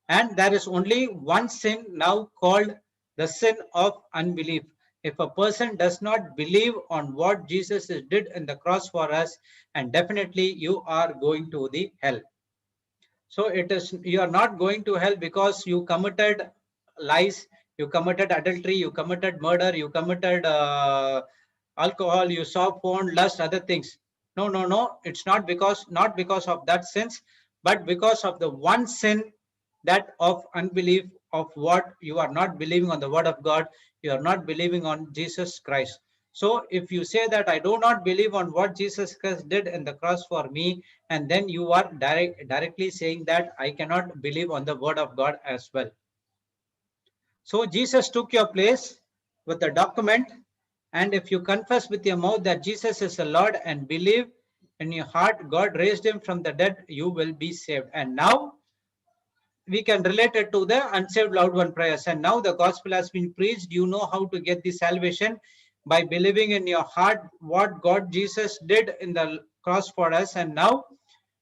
And there is only one sin now called the sin of unbelief. If a person does not believe on what Jesus did in the cross for us, and definitely you are going to the hell. So it is, you are not going to hell because you committed lies, you committed adultery, you committed murder, you committed alcohol, you saw porn, lust, other things. No, no, no. It's not because of that sins, but because of the one sin, that of unbelief, of what you are not believing on the word of God, you are not believing on Jesus Christ. So if you say that I do not believe on what Jesus Christ did in the cross for me, and then you are directly saying that I cannot believe on the word of God as well. So Jesus took your place with the document, and if you confess with your mouth that Jesus is the Lord and believe in your heart God raised him from the dead, you will be saved. And now we can relate it to the unsaved loved one prayers. And now the gospel has been preached. You know how to get the salvation by believing in your heart what God Jesus did in the cross for us. And now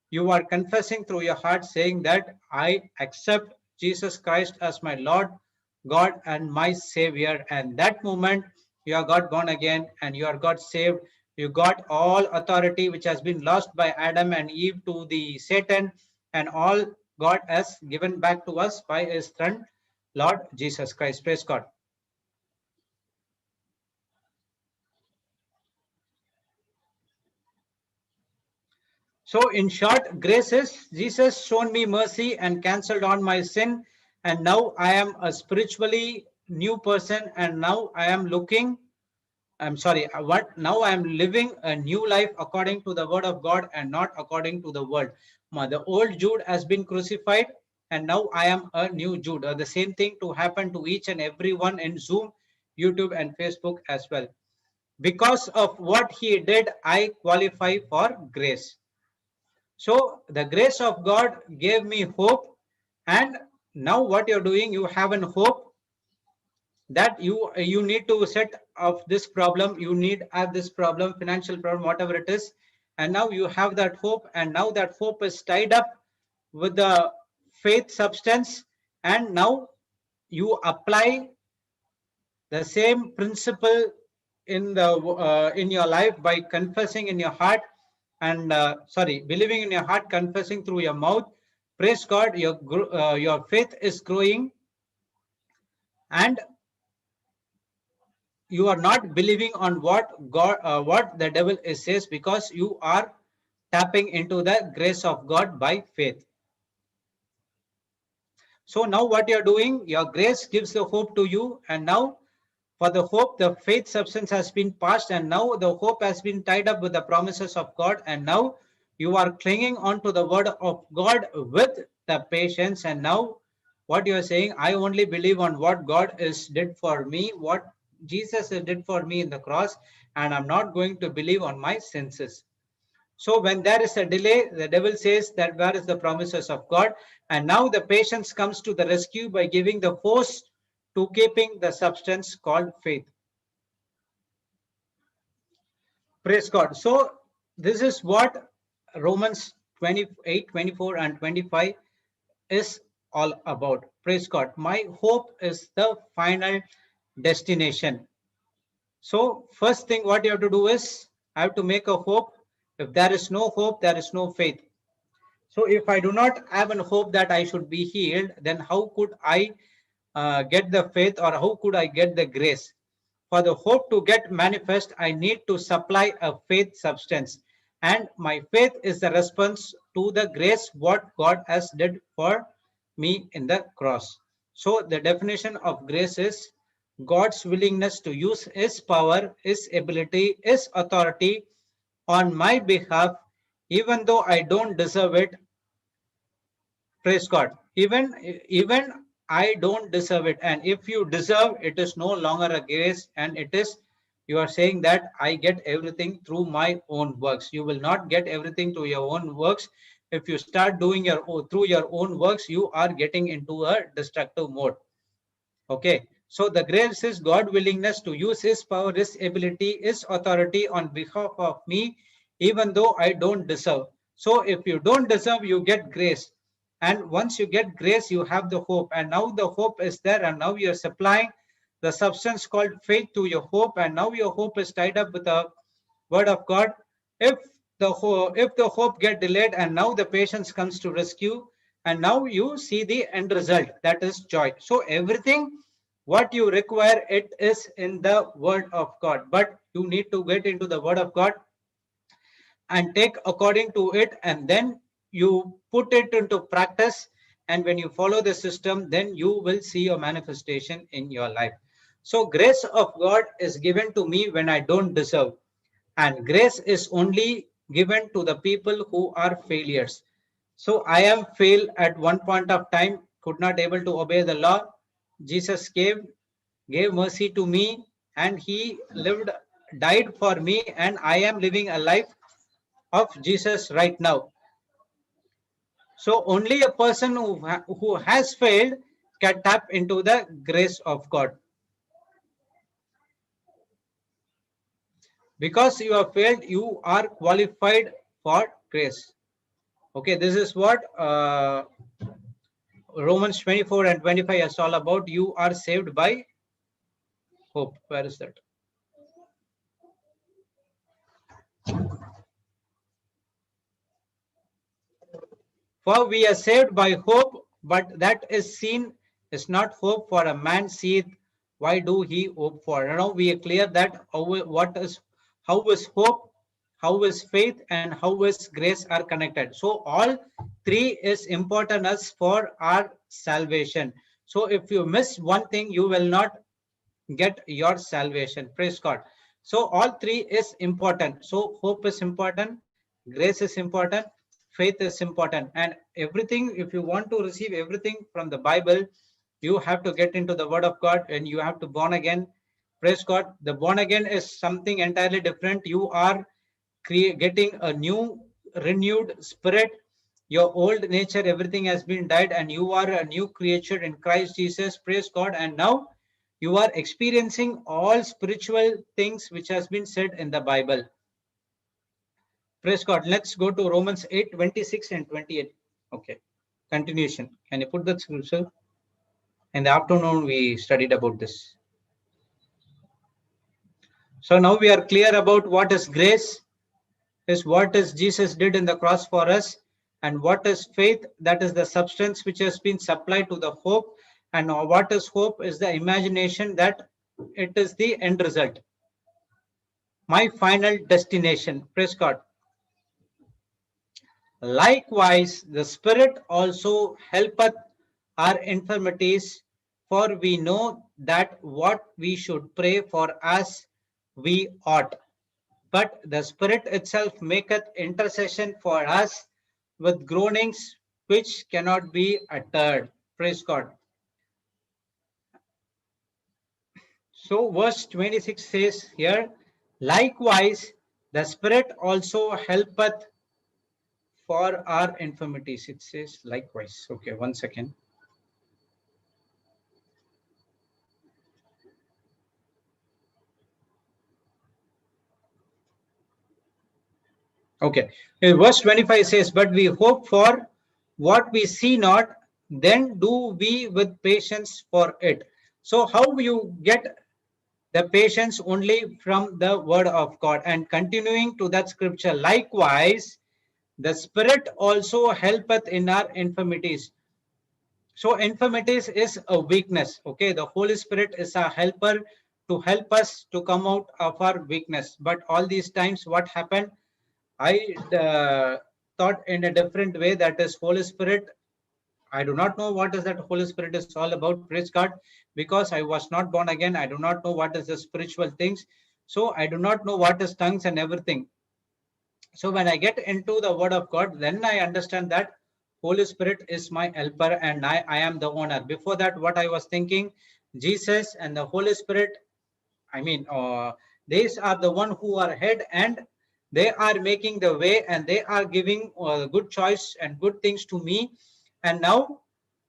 you are confessing through your heart, saying that I accept Jesus Christ as my Lord, God, and my Savior. And that moment, you are got born again and you are got saved. You got all authority which has been lost by Adam and Eve to the Satan, and all God has given back to us by his Son, Lord Jesus Christ. Praise God. So in short, grace is Jesus shown me mercy and cancelled on my sin, and now I am a spiritually new person, and now I am looking, I'm sorry, what now I am living a new life according to the word of God and not according to the world. The old Jude has been crucified, and now I am a new Jude. The same thing to happen to each and every one in Zoom, YouTube, and Facebook as well. Because of what he did, I qualify for grace. So the grace of God gave me hope, and now what you're doing, you have an hope that you need to set of this problem, you need have this problem, financial problem, whatever it is, and now you have that hope, and now that hope is tied up with the faith substance, and now you apply the same principle in your life by confessing in your heart, and sorry, believing in your heart, confessing through your mouth. Praise God, your faith is growing, and you are not believing on what God, what the devil is says, because you are tapping into the grace of God by faith. So now what you are doing, your grace gives the hope to you, and now for the hope, the faith substance has been passed, and now the hope has been tied up with the promises of God, and now you are clinging on to the word of God with the patience. And now what you are saying, I only believe on what God is did for me, what Jesus did for me in the cross, and I'm not going to believe on my senses. So when there is a delay, the devil says that where is the promises of God? And now the patience comes to the rescue by giving the force to keeping the substance called faith. Praise God. So this is what Romans 28, 24, and 25 is all about. Praise God. My hope is the final destination. So first thing what you have to do is, I have to make a hope. If there is no hope, there is no faith. So if I do not have a hope that I should be healed, then how could I get the faith, or how could I get the grace? For the hope to get manifest, I need to supply a faith substance. And my faith is the response to the grace what God has did for me in the cross. So the definition of grace is God's willingness to use his power, his ability, his authority on my behalf, even though I don't deserve it. Praise God. Even I don't deserve it. And if you deserve, it is no longer a grace, and it is You are saying that I get everything through my own works. You will not get everything through your own works. If you start doing through your own works, you are getting into a destructive mode. Okay. So the grace is God willingness to use his power, his ability, his authority on behalf of me, even though I don't deserve. So if you don't deserve, you get grace. And once you get grace, you have the hope. And now the hope is there, and now you're supplying the substance called faith to your hope, and now your hope is tied up with the word of God. If the hope get delayed, and now the patience comes to rescue, and now you see the end result, that is joy. So everything what you require, it is in the word of God, but you need to get into the word of God and take according to it, and then you put it into practice. And when you follow the system, then you will see your manifestation in your life. So grace of God is given to me when I don't deserve, and grace is only given to the people who are failures. So I am failed at one point of time, could not able to obey the law. Jesus gave mercy to me, and he lived, died for me, and I am living a life of Jesus right now. So only a person who has failed can tap into the grace of God. Because you have failed, you are qualified for grace. Okay, this is what Romans 24 and 25 is all about. You are saved by hope. Where is that? For we are saved by hope, but that is seen is not hope, for a man seeth. Why do he hope for? Now we are clear that how is hope, how is faith, and how is grace are connected. So all three is important as for our salvation. So if you miss one thing, you will not get your salvation. Praise God. So all three is important. So hope is important, grace is important, faith is important, and everything. If you want to receive everything from the Bible, you have to get into the word of God, and you have to born again. Praise God. The born again is something entirely different. You are getting a new renewed spirit. Your old nature, everything has been died, and you are a new creature in Christ Jesus. Praise God. And now you are experiencing all spiritual things which has been said in the Bible. Praise God. Let's go to Romans 8:26 and 28. Okay. Continuation. Can you put that scripture? In the afternoon, we studied about this. So now we are clear about what is grace, is what is Jesus did in the cross for us, and what is faith, that is the substance which has been supplied to the hope, and what is hope is the imagination that it is the end result, my final destination. Praise God. Likewise, the Spirit also helpeth our infirmities, for we know that what we should pray for as we ought. But the Spirit itself maketh intercession for us with groanings which cannot be uttered. Praise God. So, verse 26 says here, likewise, the Spirit also helpeth for our infirmities. It says likewise. Okay, one second. Okay, verse 25 says, but we hope for what we see not, then do we with patience for it. So, how you get the patience? Only from the word of God. And continuing to that scripture, likewise, the Spirit also helpeth in our infirmities. So infirmities is a weakness. Okay, the Holy Spirit is a helper to help us to come out of our weakness. But all these times, what happened? I thought in a different way, that is Holy Spirit. I do not know what is that Holy Spirit is all about. Praise God, because I was not born again. I do not know what is the spiritual things. So I do not know what is tongues and everything. So when I get into the word of God, then I understand that Holy Spirit is my helper, and I am the owner. Before that, what I was thinking, Jesus and the Holy Spirit, I mean, These are the one who are head, and they are making the way, and they are giving good choice and good things to me. And now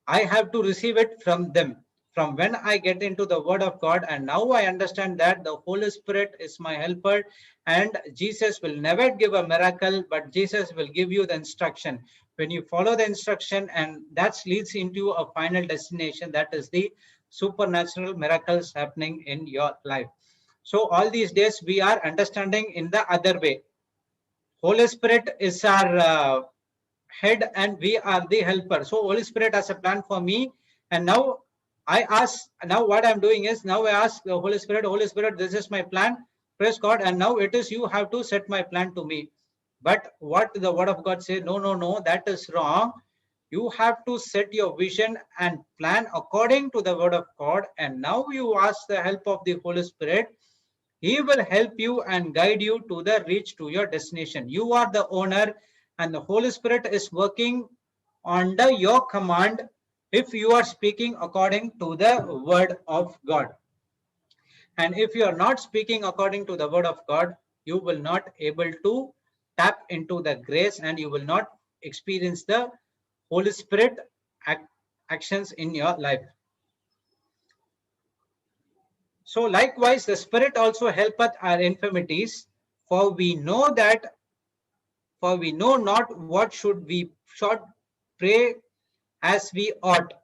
I have to receive it from them. From when I get into the word of God, and now I understand that the Holy Spirit is my helper, and Jesus will never give a miracle, but Jesus will give you the instruction. When you follow the instruction, and that leads into a final destination, that is the supernatural miracles happening in your life. So all these days we are understanding in the other way. Holy Spirit is our head, and we are the helper. So Holy Spirit has a plan for me, and now I ask, now what I'm doing is, now I ask the Holy Spirit, Holy Spirit, this is my plan, praise God, and now it is you have to set my plan to me. But what the word of God says, no, no, no, that is wrong. You have to set your vision and plan according to the word of God, and now you ask the help of the Holy Spirit. He will help you and guide you to the reach to your destination. You are the owner, and the Holy Spirit is working under your command if you are speaking according to the word of God. And if you are not speaking according to the word of God, you will not able to tap into the grace, and you will not experience the Holy Spirit actions in your life. So likewise, the Spirit also helpeth our infirmities, for we know that, for we know not what should pray as we ought.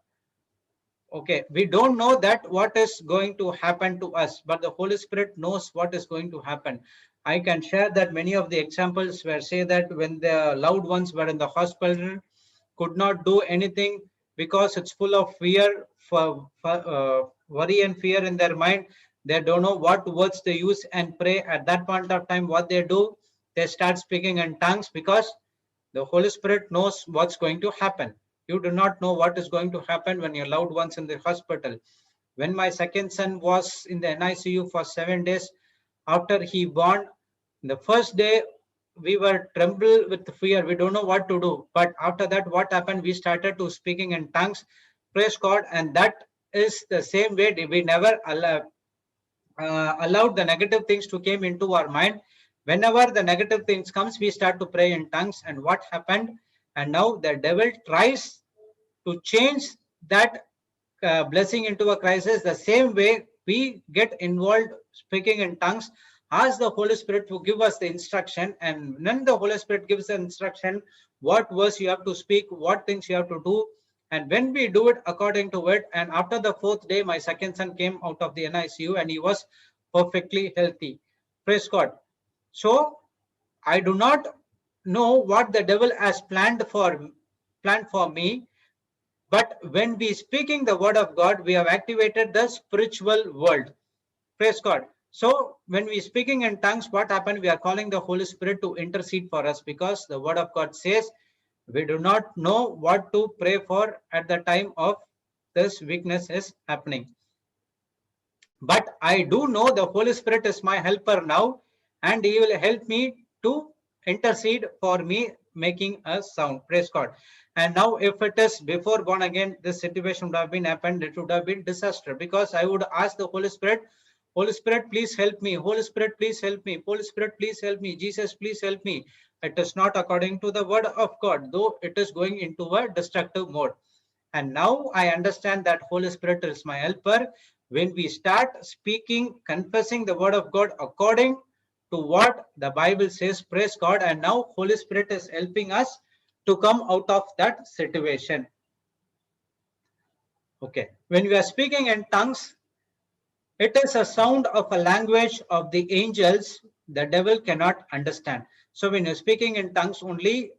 Okay, we don't know that what is going to happen to us, but the Holy Spirit knows what is going to happen. I can share that many of the examples where say that when the loved ones were in the hospital, could not do anything because it's full of fear, worry and fear in their mind. They don't know what words they use and pray. At that point of time, what they do, they start speaking in tongues, because the Holy Spirit knows what's going to happen. You do not know what is going to happen when your loved ones in the hospital. When my second son was in the NICU for 7 days after he born, the first day we were tremble with fear. We don't know what to do. But after that, what happened? We started to speaking in tongues. Praise God. And that is the same way we never allowed the negative things to came into our mind. Whenever the negative things comes, we start to pray in tongues. And what happened? And now the devil tries to change that blessing into a crisis. The same way we get involved speaking in tongues, ask the Holy Spirit to give us the instruction, and then the Holy Spirit gives the instruction, what verse you have to speak, what things you have to do. And when we do it according to it, and after the fourth day, my second son came out of the NICU and he was perfectly healthy. Praise God. So I do not know what the devil has planned for me, but when we speaking the word of God, we have activated the spiritual world. Praise God. So when we speaking in tongues, what happened? We are calling the Holy Spirit to intercede for us, because the word of God says we do not know what to pray for at the time of this weakness is happening. But I do know the Holy Spirit is my helper now, and he will help me to intercede for me, making a sound. Praise God. And now if it is before born again, this situation would have been happened, it would have been disaster, because I would ask the Holy Spirit, Holy Spirit, please help me. Holy Spirit, please help me. Holy Spirit, please help me. Jesus, please help me. It is not according to the word of God, though it is going into a destructive mode. And now I understand that Holy Spirit is my helper. When we start speaking, confessing the word of God according to what the Bible says, praise God. And now Holy Spirit is helping us to come out of that situation. Okay. When we are speaking in tongues, it is a sound of a language of the angels the devil cannot understand. So when you're speaking in tongues, only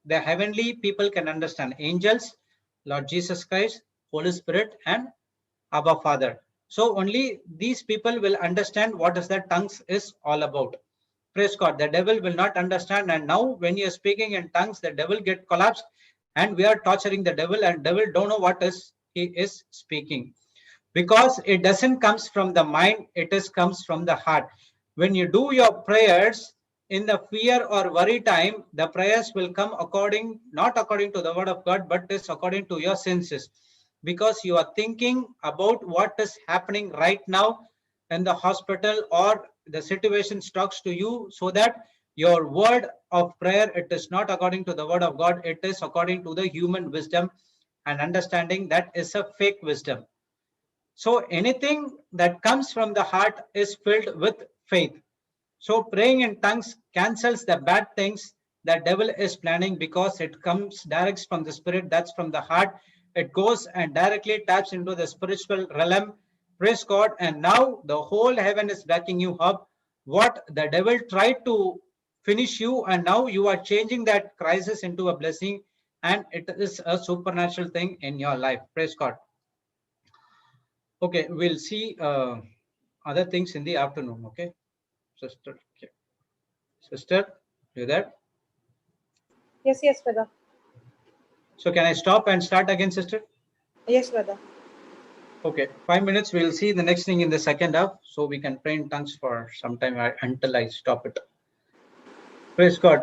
the heavenly people can understand. Angels, Lord Jesus Christ, Holy Spirit, and Abba Father. So only these people will understand what is the tongues is all about. Praise God. The devil will not understand. And now when you are speaking in tongues, the devil get collapsed, and we are torturing the devil, and devil don't know what is he is speaking, because it doesn't comes from the mind, it is comes from the heart. When you do your prayers in the fear or worry time, the prayers will come according, not according to the word of God, but is according to your senses, because you are thinking about what is happening right now. in the hospital, or the situation talks to you, so that your word of prayer, it is not according to the word of God, it is according to the human wisdom and understanding. That is a fake wisdom. So anything that comes from the heart is filled with faith. So praying in tongues cancels the bad things that devil is planning, because it comes direct from the spirit, that's from the heart. It goes and directly taps into the spiritual realm. Praise God. And now the whole heaven is backing you up. What the devil tried to finish you, and now you are changing that crisis into a blessing, and it is a supernatural thing in your life. Praise God. Okay, we'll see other things in the afternoon. Okay, sister. Okay. Sister, you there? Yes, yes, brother. So can I stop and start again, sister? Yes, brother. Okay, 5 minutes. We'll see the next thing in the second half. So we can pray in tongues for some time until I stop it. Praise God.